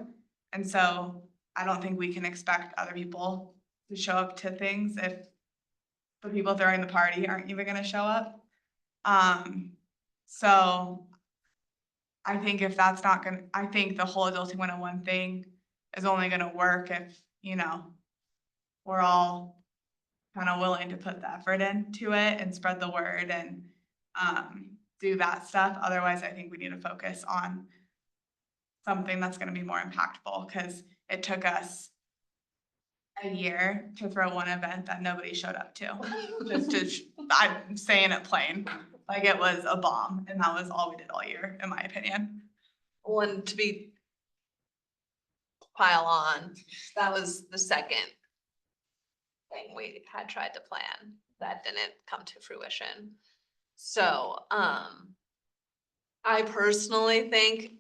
And so I don't think we can expect other people to show up to things if the people throwing the party aren't even gonna show up. So I think if that's not gonna, I think the whole Adulting 101 thing is only gonna work if, you know, we're all kind of willing to put the effort into it and spread the word and do that stuff. Otherwise, I think we need to focus on something that's gonna be more impactful, because it took us a year to throw one event that nobody showed up to. I'm saying it plain, like it was a bomb, and that was all we did all year, in my opinion. One to be pile on, that was the second thing we had tried to plan that didn't come to fruition. So, I personally think,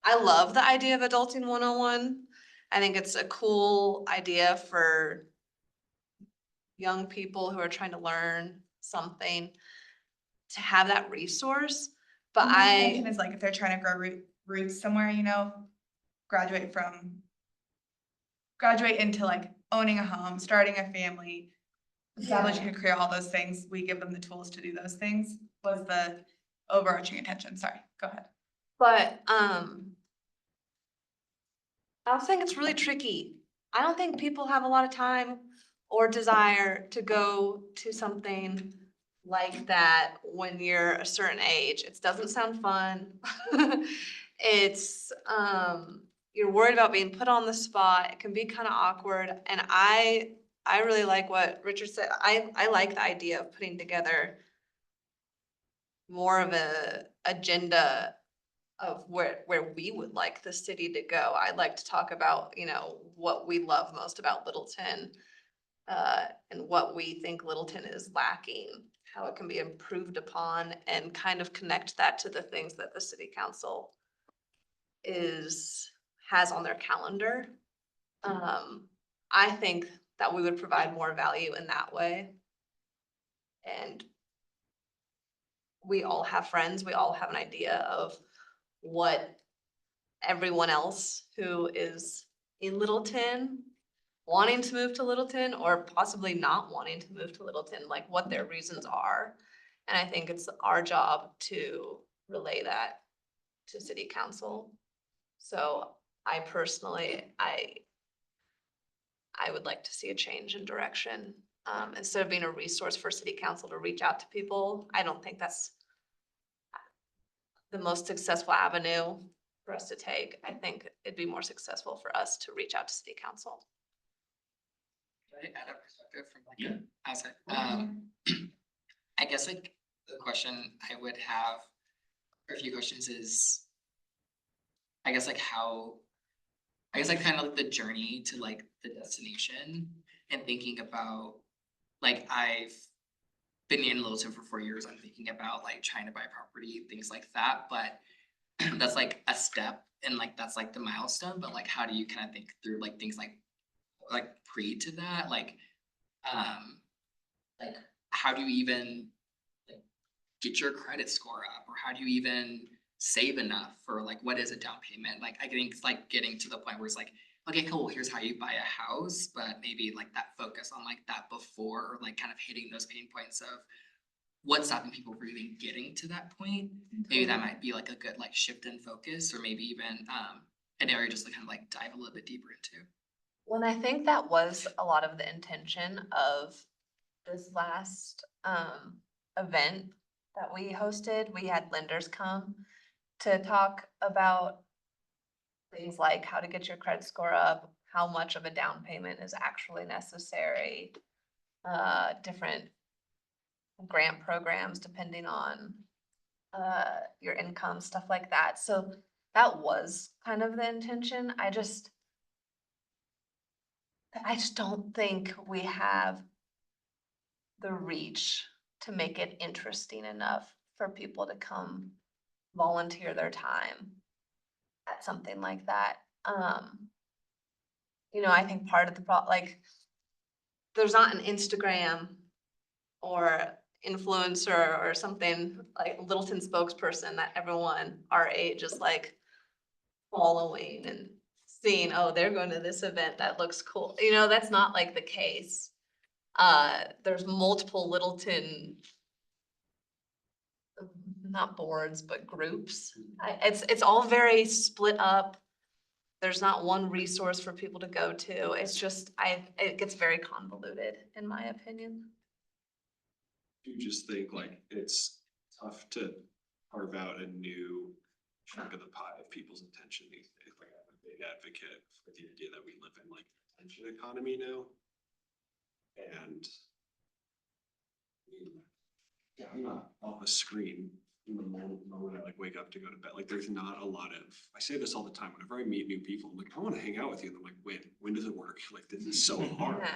I love the idea of Adulting 101. I think it's a cool idea for young people who are trying to learn something to have that resource. But My I, intention is like if they're trying to grow roots somewhere, you know, graduate into like owning a home, starting a family, establishing a career, all those things, we give them the tools to do those things, was the overarching intention. Sorry, go ahead. but, I also think it's really tricky. I don't think people have a lot of time or desire to go to something like that when you're a certain age. It doesn't sound fun. It's, you're worried about being put on the spot. It can be kind of awkward. And I really like what Richard said. I like the idea of putting together more of a agenda of where we would like the city to go. I'd like to talk about, you know, what we love most about Littleton, and what we think Littleton is lacking, how it can be improved upon, and kind of connect that to the things that the city council has on their calendar. I think that we would provide more value in that way. And we all have friends, we all have an idea of what everyone else who is in Littleton, wanting to move to Littleton or possibly not wanting to move to Littleton, like what their reasons are. And I think it's our job to relay that to city council. So I personally, I would like to see a change in direction. Instead of being a resource for city council to reach out to people, I don't think that's the most successful avenue for us to take. I think it'd be more successful for us to reach out to city council. Can I add a perspective from like an outside? I guess like the question I would have, or a few questions is, I guess like kind of like the journey to like the destination and thinking about, like I've been in Littleton for 4 years. I'm thinking about like trying to buy property, things like that, but that's like a step and like that's like the milestone, but like how do you kind of think through like things like pre to that, like how do you even like get your credit score up, or how do you even save enough for like what is a down payment? Like I think it's like getting to the point where it's like, okay, cool, here's how you buy a house, but maybe like that focus on like that before, or like kind of hitting those pain points of what's stopping people from even getting to that point. Maybe that might be like a good like shift in focus, or maybe even an area just to kind of like dive a little bit deeper into. when I think that was a lot of the intention of this last event that we hosted, we had lenders come to talk about things like how to get your credit score up, how much of a down payment is actually necessary, different grant programs depending on your income, stuff like that. So that was kind of the intention. I just don't think we have the reach to make it interesting enough for people to come volunteer their time at something like that. You know, I think part of the like, there's not an Instagram or influencer or something like Littleton spokesperson that everyone our age is like following and seeing, oh, they're going to this event, that looks cool. You know, that's not like the case. There's multiple Littleton, not boards, but groups. It's all very split up. There's not one resource for people to go to. It's just, it gets very convoluted, in my opinion. You just think like it's tough to carve out a new chunk of the pie of people's attention these days. Like I'm a big advocate for the idea that we live in like an attention economy now. And yeah, I'm not off a screen in the moment I like wake up to go to bed. Like there's not a lot of, I say this all the time, whenever I meet new people, I'm like, I want to hang out with you. And I'm like, when does it work? Like this is so hard. Yeah.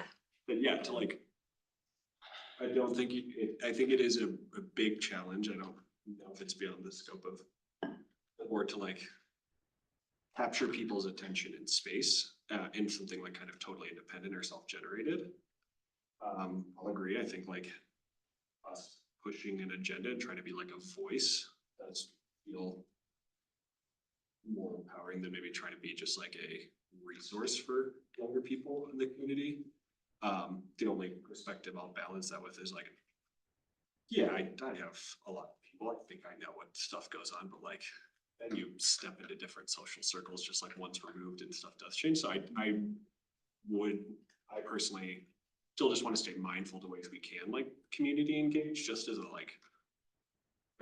But yeah, to like, I don't think I think it is a big challenge. I don't know if it's beyond the scope of the board to like capture people's attention in space in something like kind of totally independent or self-generated. I'll agree. I think like us pushing an agenda and trying to be like a voice does feel more empowering than maybe trying to be just like a resource for younger people in the community. The only perspective I'll balance that with is like, yeah, I have a lot of people. I think I know what stuff goes on, but like then you step into different social circles just like once removed and stuff does change. So I personally still just want to stay mindful to ways we can like community engage, just as a like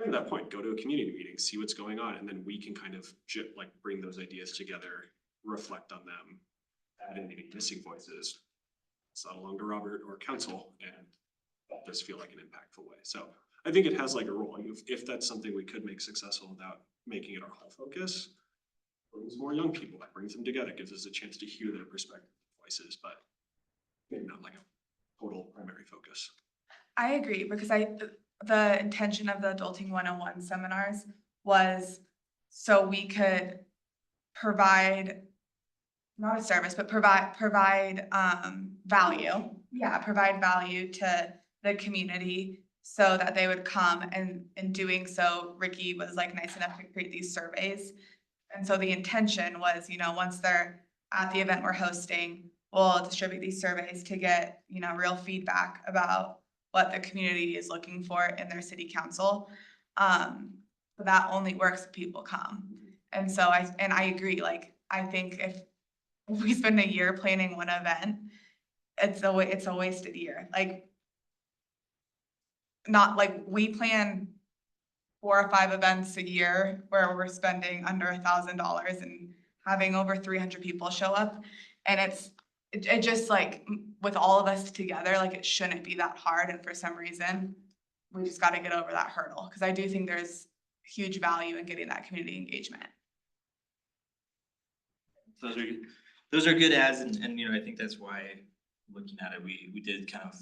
at that point, go to a community meeting, see what's going on, and then we can kind of like bring those ideas together, reflect on them, add in any missing voices, settle along to Robert or council, and that does feel like an impactful way. So I think it has like a role. If that's something we could make successful without making it our whole focus, brings more young people, that brings them together, gives us a chance to hear their perspective voices, but maybe not like a total primary focus. I agree, because the intention of the Adulting 101 seminars was so we could provide, not a service, but provide value. Yeah, provide value to the community so that they would come, and in doing so, Ricky was like nice enough to create these surveys. And so the intention was, you know, once they're at the event we're hosting, we'll distribute these surveys to get, you know, real feedback about what the community is looking for in their city council. But that only works if people come. And so I agree, like, I think if we spend a year planning one event, it's a wasted year. Like, not like we plan 4 or 5 events a year where we're spending under $1,000 and having over 300 people show up. And it just like, with all of us together, like it shouldn't be that hard. And for some reason, we just got to get over that hurdle. Cause I do think there's huge value in getting that community engagement. Those are good ads, and you know, I think that's why looking at it, we did kind of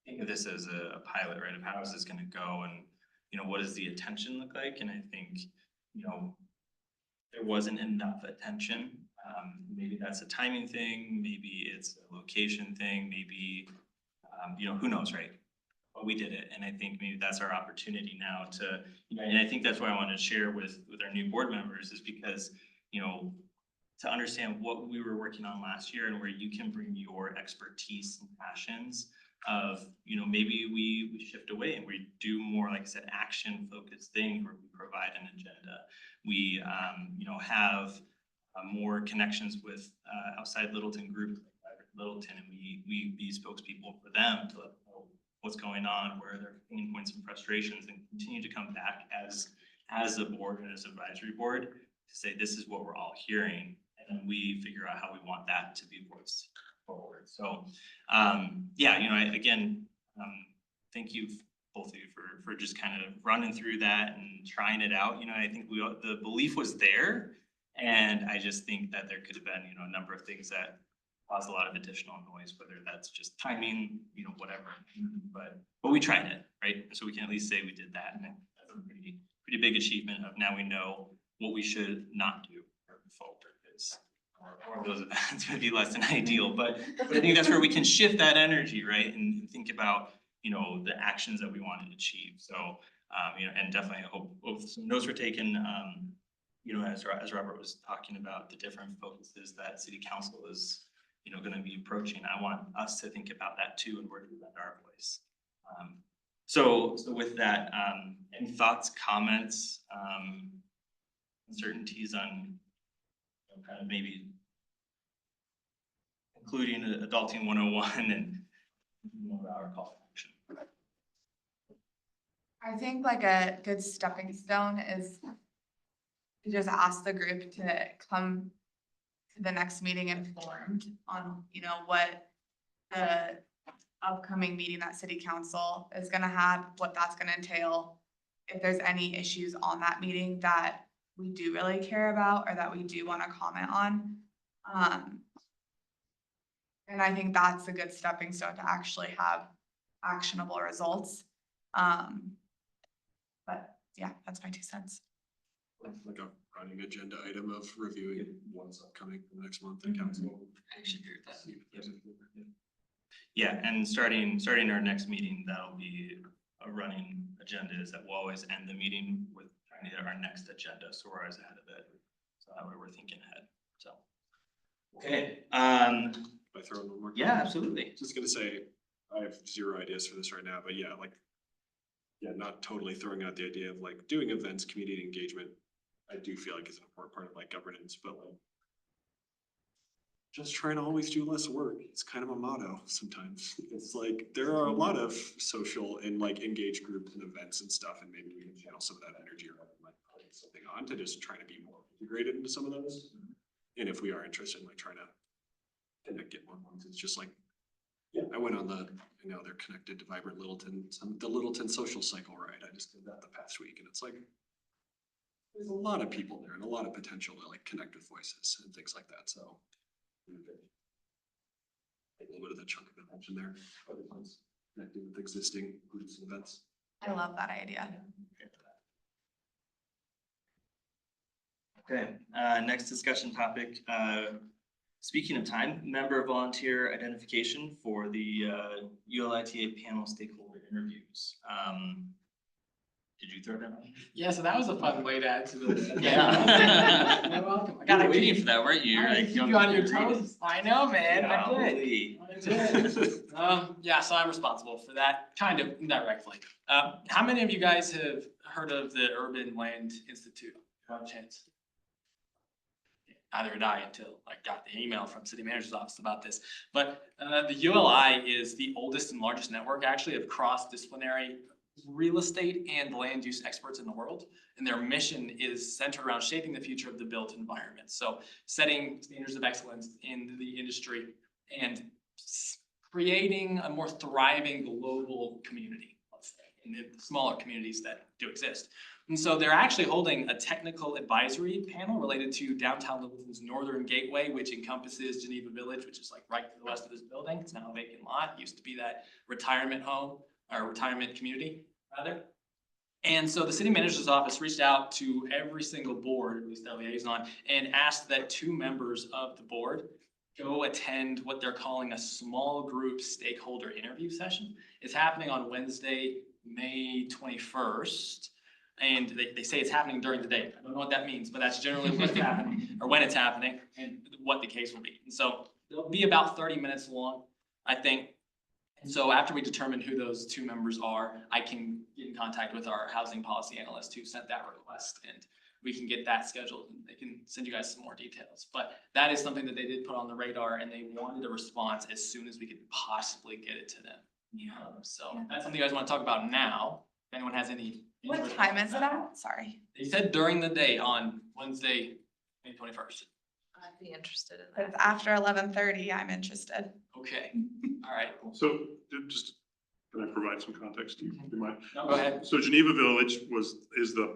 think of this as a pilot, right? Of how is this gonna go, and you know, what does the attention look like? And I think, you know, there wasn't enough attention. Maybe that's a timing thing, maybe it's a location thing, maybe, you know, who knows, right? But we did it, and I think maybe that's our opportunity now to, you know, and I think that's why I wanted to share with our new board members, is because, you know, to understand what we were working on last year and where you can bring your expertise and passions of, you know, maybe we shift away and we do more, like I said, action focused things where we provide an agenda. We, you know, have more connections with outside Littleton group, like Littleton, and we be spokespeople for them to let them know what's going on, where their pain points and frustrations, and continue to come back as a board and as advisory board to say, this is what we're all hearing, and then we figure out how we want that to be voiced forward. So, yeah, you know, thank you both of you for just kind of running through that and trying it out. You know, I think the belief was there, and I just think that there could have been, you know, a number of things that caused a lot of additional noise, whether that's just timing, you know, whatever. But we tried it, right? So we can at least say we did that, and that's a pretty big achievement of now we know what we should not do moving forward. Is more of those events would be less than ideal, but I think that's where we can shift that energy, right? And think about, you know, the actions that we want to achieve. So, you know, and definitely I hope some notes were taken, you know, as Robert was talking about the different focuses that city council is, you know, going to be approaching. I want us to think about that too, and where to find our place. So with that, any thoughts, comments, uncertainties on, you know, kind of maybe including adulting 101 and more our call to action. I think like a good stepping stone is to just ask the group to come to the next meeting informed on, you know, what the upcoming meeting that city council is gonna have, what that's gonna entail. If there's any issues on that meeting that we do really care about or that we do wanna comment on. And I think that's a good stepping stone to actually have actionable results. But yeah, that's my 2 cents. Like a running agenda item of reviewing what's upcoming for the next month in council. I actually agree with that. Yeah, and starting our next meeting, that'll be a running agenda, is that we'll always end the meeting with trying to get our next agenda, so we're always ahead of it. So that way we're thinking ahead, so. Okay, If I throw in one more. yeah, absolutely. Just gonna say, I have 0 ideas for this right now, but yeah, like, yeah, not totally throwing out the idea of like doing events, community engagement. I do feel like it's an important part of like governance, but like just trying to always do less work. It's kind of a motto sometimes. It's like, there are a lot of social and like engaged groups and events and stuff, and maybe we can channel some of that energy or like putting something on to just try to be more integrated into some of those. And if we are interested in like trying to connect, get more ones, it's just like, yeah, I went on the, I know they're connected to Vibrant Littleton, the Littleton Social Cycle ride. I just did that the past week, and it's like, there's a lot of people there and a lot of potential to like connect with voices and things like that, so. Take a little bit of the chunk of attention there, other ones connecting with existing groups and events. I love that idea. Okay, next discussion topic, speaking of time, member volunteer identification for the ULITA panel stakeholder interviews. Did you throw that on? Yeah, so that was a fun way to add to the. Yeah. You're welcome. I Gotta gotta waiting keep, for that, weren't you? I gotta Like, keep young you on your people reading. toes. I know, man, I did. Golly. I did. Yeah, so I'm responsible for that, kind of indirectly. How many of you guys have heard of the Urban Land Institute? Have a chance? Neither did I until I got the email from city manager's office about this. But the ULI is the oldest and largest network actually of cross-disciplinary real estate and land use experts in the world. And their mission is centered around shaping the future of the built environment. So setting standards of excellence in the industry and creating a more thriving global community, let's say, in the smaller communities that do exist. And so they're actually holding a technical advisory panel related to downtown Littleton's Northern Gateway, which encompasses Geneva Village, which is like right to the west of this building. It's now a vacant lot. It used to be that retirement home or retirement community, rather. And so the city manager's office reached out to every single board, at least their liaison, and asked that 2 members of the board go attend what they're calling a small group stakeholder interview session. It's happening on Wednesday, May 21st. And they say it's happening during the day. I don't know what that means, but that's generally what's happening, or when it's happening, and what the case will be. And so they'll be about 30 minutes long, I think. And so after we determine who those 2 members are, I can get in contact with our housing policy analyst who sent that request, and we can get that scheduled and they can send you guys some more details. But that is something that they did put on the radar and they wanted a response as soon as we could possibly get it to them. So that's something you guys want to talk about now. If anyone has any. What interest time in is it that. at? Sorry. They said during the day on Wednesday, May 21st. I'd be interested in If that. it's after 11:30, I'm interested. Okay, all right. So just, can I provide some context? Do you mind? No, go ahead. So Geneva Village was a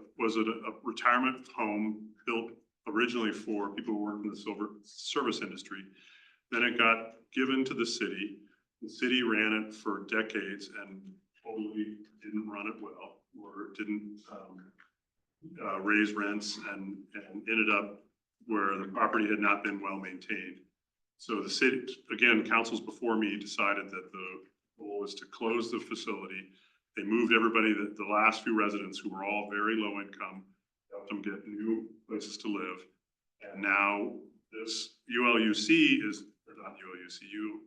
retirement home built originally for people who work in the service industry. Then it got given to the city. The city ran it for decades and totally didn't run it well, or didn't raise rents and ended up where the property had not been well maintained. So the city, again, councils before me decided that the goal was to close the facility. They moved everybody, the last few residents who were all very low income, helped them get new places to live. And now this ULUC is, or not ULUC,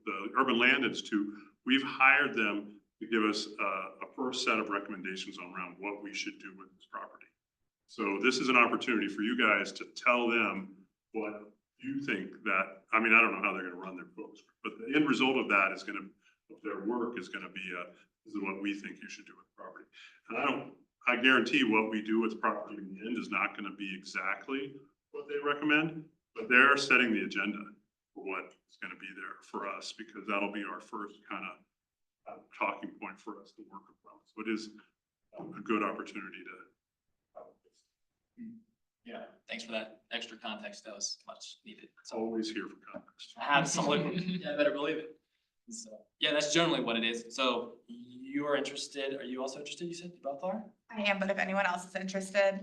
the Urban Land Institute, we've hired them to give us a first set of recommendations around what we should do with this property. So this is an opportunity for you guys to tell them what you think that, I mean, I don't know how they're gonna run their books, but the end result of that is gonna, of their work is gonna be, this is what we think you should do with the property. And I guarantee what we do with the property in the end is not gonna be exactly what they recommend, but they're setting the agenda for what is gonna be there for us, because that'll be our first kind of talking point for us to work from. So it is a good opportunity to. Yeah, thanks for that extra context. That was much needed. So Always here for context. I had someone, yeah, better believe it. So, yeah, that's generally what it is. So you are interested, are you also interested, you said, you both are? I am, but if anyone else is interested,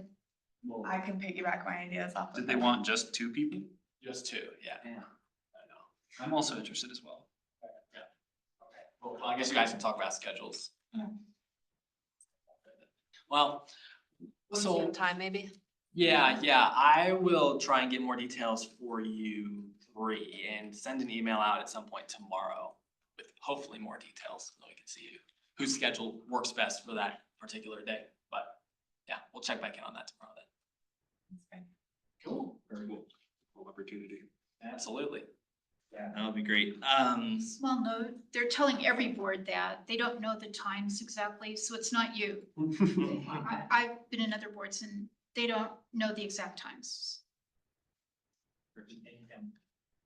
Well, I can piggyback my ideas off of Did they them. want just 2 people? just two, yeah. Yeah. I know. I'm also interested as well. Yeah. Okay. Well, I guess you guys can talk about schedules. Yeah. Well, so. Same time maybe? Yeah, I will try and get more details for you three and send an email out at some point tomorrow with hopefully more details so we can see whose schedule works best for that particular day. But yeah, we'll check back in on that tomorrow then. Cool. Very cool. Cool opportunity. Absolutely. Yeah, that would be great. Small note, they're telling every board that they don't know the times exactly, so it's not you. I've been in other boards and they don't know the exact times.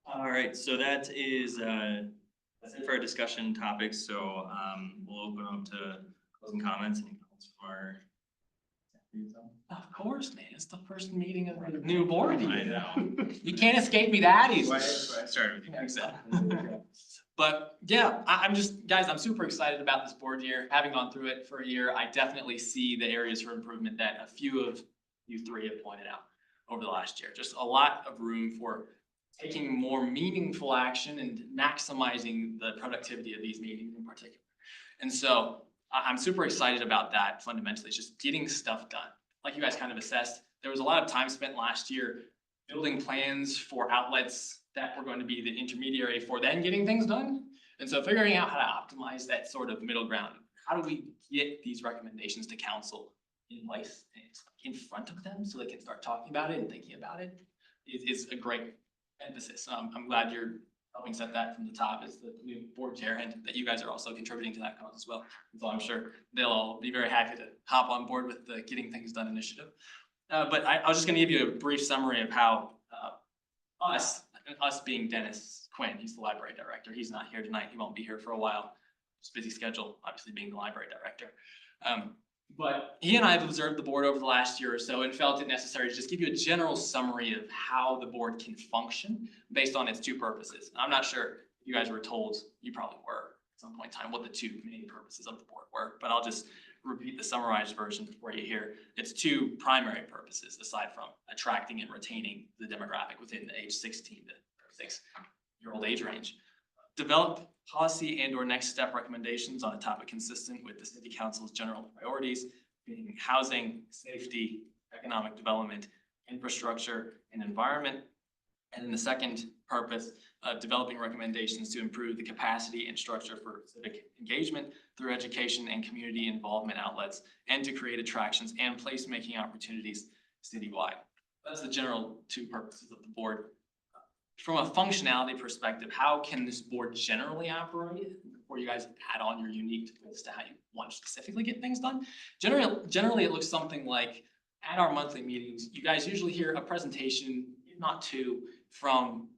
All right, so that's it for our discussion topics. So we'll open up to closing comments and comments from our. Of course, man. It's the first meeting of the new board. I know. You can't escape me that easy. That's why I started with you guys. Exactly. But yeah, I'm just, guys, I'm super excited about this board year. Having gone through it for a year, I definitely see the areas for improvement that a few of you three have pointed out over the last year. Just a lot of room for taking more meaningful action and maximizing the productivity of these meetings in particular. And so I'm super excited about that fundamentally. It's just getting stuff done. Like you guys kind of assessed, there was a lot of time spent last year building plans for outlets that were going to be the intermediary for then getting things done. And so figuring out how to optimize that sort of middle ground. How do we get these recommendations to council in place and in front of them so they can start talking about it and thinking about it is a great emphasis. I'm glad you're helping set that from the top as the new board chair and that you guys are also contributing to that cause as well. So I'm sure they'll all be very happy to hop on board with the Getting Things Done initiative. But I was just gonna give you a brief summary of how us being Dennis Quinn, he's the library director. He's not here tonight. He won't be here for a while. Just busy schedule, obviously being the library director. But he and I have observed the board over the last year or so and felt it necessary to just give you a general summary of how the board can function based on its two purposes. I'm not sure if you guys were told, you probably were at some point in time, what the two main purposes of the board were, but I'll just repeat the summarized version for you here. It's two primary purposes aside from attracting and retaining the demographic within the age 16 to 36-year-old age range. Develop policy and or next step recommendations on a topic consistent with the city council's general priorities, being housing, safety, economic development, infrastructure, and environment. And then the second purpose of developing recommendations to improve the capacity and structure for civic engagement through education and community involvement outlets, and to create attractions and placemaking opportunities citywide. That's the general two purposes of the board. From a functionality perspective, how can this board generally operate before you guys add on your unique twist to how you want to specifically get things done? Generally, it looks something like at our monthly meetings, you guys usually hear a presentation, if not two, from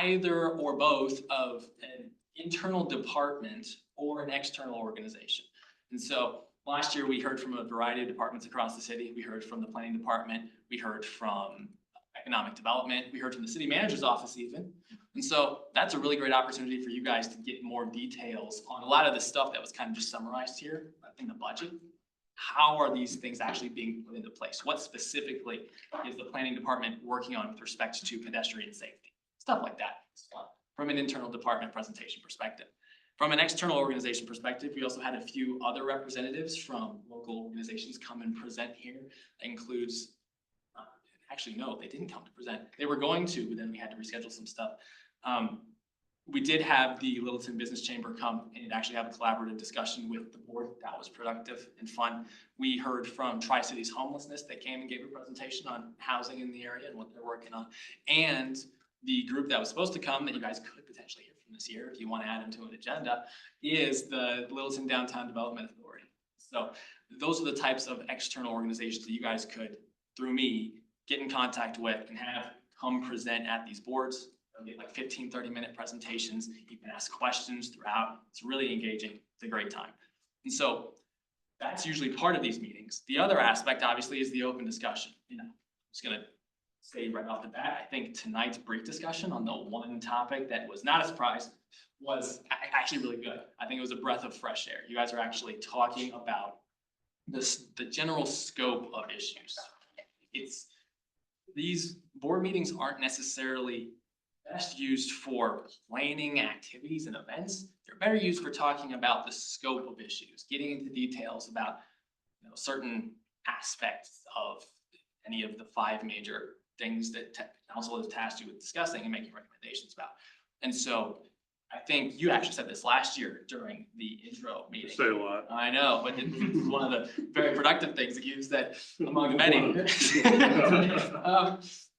either or both of an internal department or an external organization. And so last year, we heard from a variety of departments across the city. We heard from the planning department. We heard from economic development. We heard from the city manager's office even. And so that's a really great opportunity for you guys to get more details on a lot of the stuff that was kind of just summarized here in the budget. How are these things actually being put into place? What specifically is the planning department working on with respect to pedestrian safety? Stuff like that. From an internal department presentation perspective. From an external organization perspective, we also had a few other representatives from local organizations come and present here. That includes, actually, no, they didn't come to present. They were going to, but then we had to reschedule some stuff. We did have the Littleton Business Chamber come and actually have a collaborative discussion with the board. That was productive and fun. We heard from Tri-Cities Homelessness. They came and gave a presentation on housing in the area and what they're working on. And the group that was supposed to come that you guys could potentially hear from this year, if you want to add them to an agenda, is the Littleton Downtown Development Authority. So those are the types of external organizations that you guys could, through me, get in contact with and have come present at these boards. They'll get like 15, 30-minute presentations. You can ask questions throughout. It's really engaging. It's a great time. And so that's usually part of these meetings. The other aspect, obviously, is the open discussion. You know, I'm just gonna say right off the bat, I think tonight's brief discussion on the one topic that was not a surprise was actually really good. I think it was a breath of fresh air. You guys are actually talking about the general scope of issues. These board meetings aren't necessarily best used for planning activities and events. They're better used for talking about the scope of issues, getting into details about certain aspects of any of the 5 major things that council has tasked you with discussing and making recommendations about. And so I think you actually said this last year during the intro meeting. Say a lot. I know, but it's one of the very productive things that you said among the many.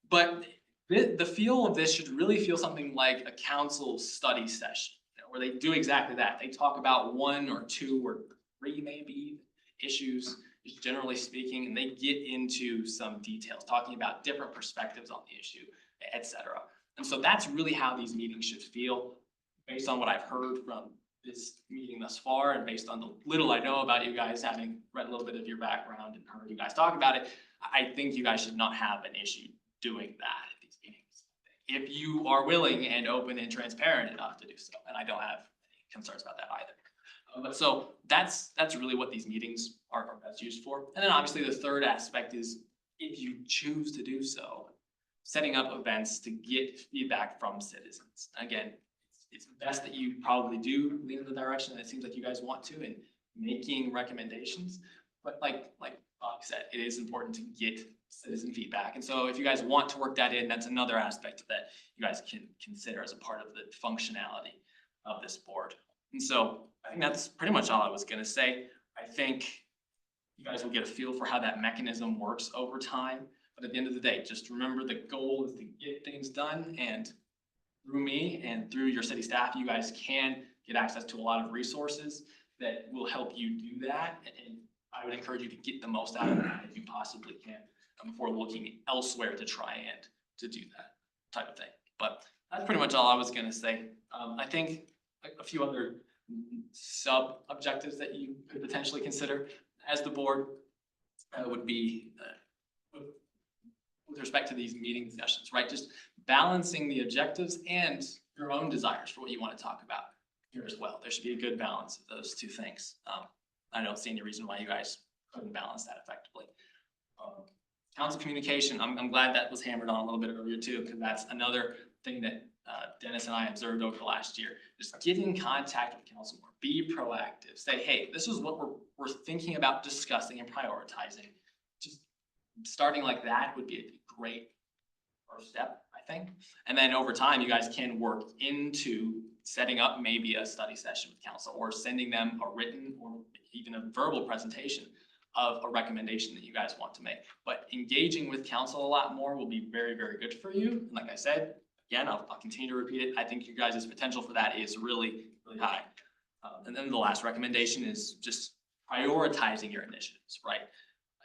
But the feel of this should really feel something like a council study session, where they do exactly that. They talk about 1 or 2 or 3 maybe issues, just generally speaking, and they get into some details, talking about different perspectives on the issue, et cetera. And so that's really how these meetings should feel, based on what I've heard from this meeting thus far, and based on the little I know about you guys, having read a little bit of your background and heard you guys talk about it. I think you guys should not have an issue doing that at these meetings, if you are willing and open and transparent enough to do so. And I don't have any concerns about that either. But so that's really what these meetings are best used for. And then obviously the third aspect is, if you choose to do so, setting up events to get feedback from citizens. Again, it's best that you probably do lean in the direction that it seems like you guys want to, in making recommendations. But like Bob said, it is important to get citizen feedback. And so if you guys want to work that in, that's another aspect that you guys can consider as a part of the functionality of this board. And so I think that's pretty much all I was gonna say. I think you guys will get a feel for how that mechanism works over time. But at the end of the day, just remember the goal is to get things done, and through me and through your city staff, you guys can get access to a lot of resources that will help you do that. And I would encourage you to get the most out of that if you possibly can, before looking elsewhere to try and to do that type of thing. But that's pretty much all I was gonna say. I think a few other sub objectives that you could potentially consider as the board would be with respect to these meeting discussions, right? Just balancing the objectives and your own desires for what you want to talk about here as well. There should be a good balance of those two things. I don't see any reason why you guys couldn't balance that effectively. Council communication, I'm glad that was hammered on a little bit earlier too, because that's another thing that Dennis and I observed over the last year. Just get in contact with council more, be proactive, say, hey, this is what we're thinking about discussing and prioritizing. Just starting like that would be a great first step, I think. And then over time, you guys can work into setting up maybe a study session with council, or sending them a written or even a verbal presentation of a recommendation that you guys want to make. But engaging with council a lot more will be very, very good for you. And like I said, again, I'll continue to repeat it. I think you guys' potential for that is really, really high. And then the last recommendation is just prioritizing your initiatives, right?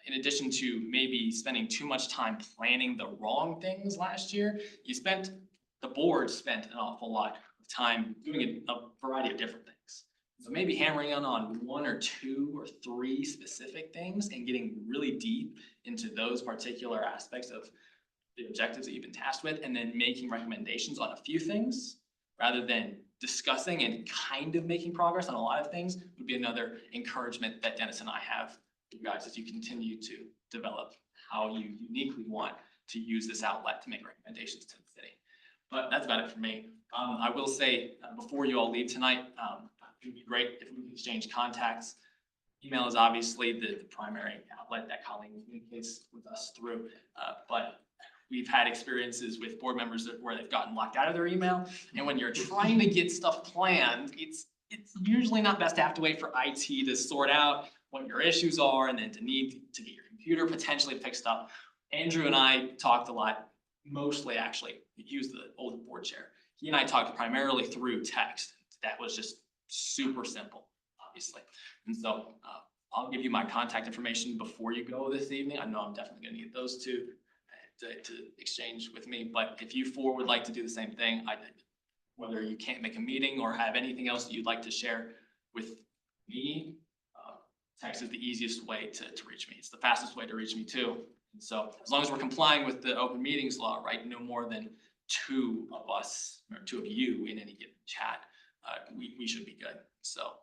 In addition to maybe spending too much time planning the wrong things last year, the board spent an awful lot of time doing a variety of different things. So maybe hammering in on 1 or 2 or 3 specific things and getting really deep into those particular aspects of the objectives that you've been tasked with, and then making recommendations on a few things rather than discussing and kind of making progress on a lot of things would be another encouragement that Dennis and I have for you guys as you continue to develop how you uniquely want to use this outlet to make recommendations to the city. But that's about it for me. I will say, before you all leave tonight, it would be great if we could exchange contacts. Email is obviously the primary outlet that Colleen communicates with us through, but we've had experiences with board members where they've gotten locked out of their email. And when you're trying to get stuff planned, it's usually not best to have to wait for IT to sort out what your issues are and then to need to get your computer potentially fixed up. Andrew and I talked a lot, mostly actually, he was the old board chair. He and I talked primarily through text. That was just super simple, obviously. And so I'll give you my contact information before you go this evening. I know I'm definitely gonna need those two to exchange with me, but if you four would like to do the same thing, whether you can't make a meeting or have anything else that you'd like to share with me, text is the easiest way to reach me. It's the fastest way to reach me too. And so as long as we're complying with the open meetings law, right, no more than 2 of us or 2 of you in any given chat, we should be good. So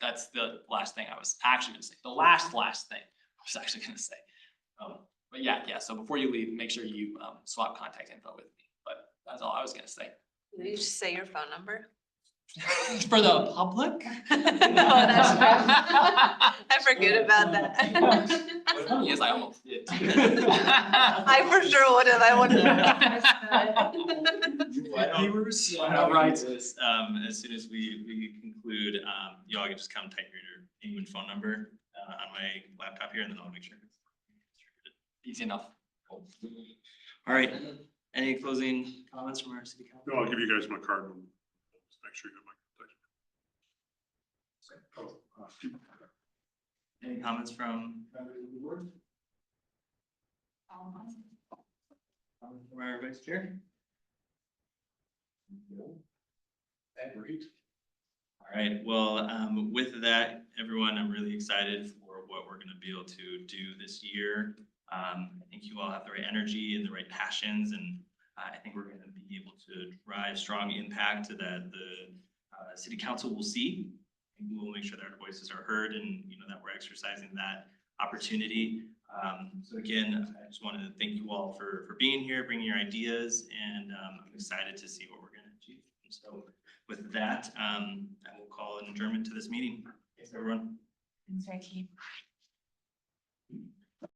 that's the last thing I was actually gonna say. The last thing I was actually gonna say. But yeah, so before you leave, make sure you swap contact info with me. But that's all I was gonna say. Did you just say your phone number? For the public? No, that's I forget about that. What's funny is I almost did. I for sure would have, I would have. Viewers, why don't we Right. do this, as soon as we conclude, you all can just come type your name and phone number on my laptop here, and then I'll make sure. Easy enough. All right, any closing comments from our city council? No, I'll give you guys my card. Just make sure you have my contact. Any comments from members of the board? Comments from our vice chair? Great. All right, well, with that, everyone, I'm really excited for what we're gonna be able to do this year. I think you all have the right energy and the right passions, and I think we're gonna be able to drive strong impact that the city council will see. And we will make sure that our voices are heard and, you know, that we're exercising that opportunity. So again, I just wanted to thank you all for being here, bringing your ideas, and I'm excited to see what we're gonna achieve. And so with that, I will call an adjournment to this meeting. Thanks, everyone. Thanks, Ricky.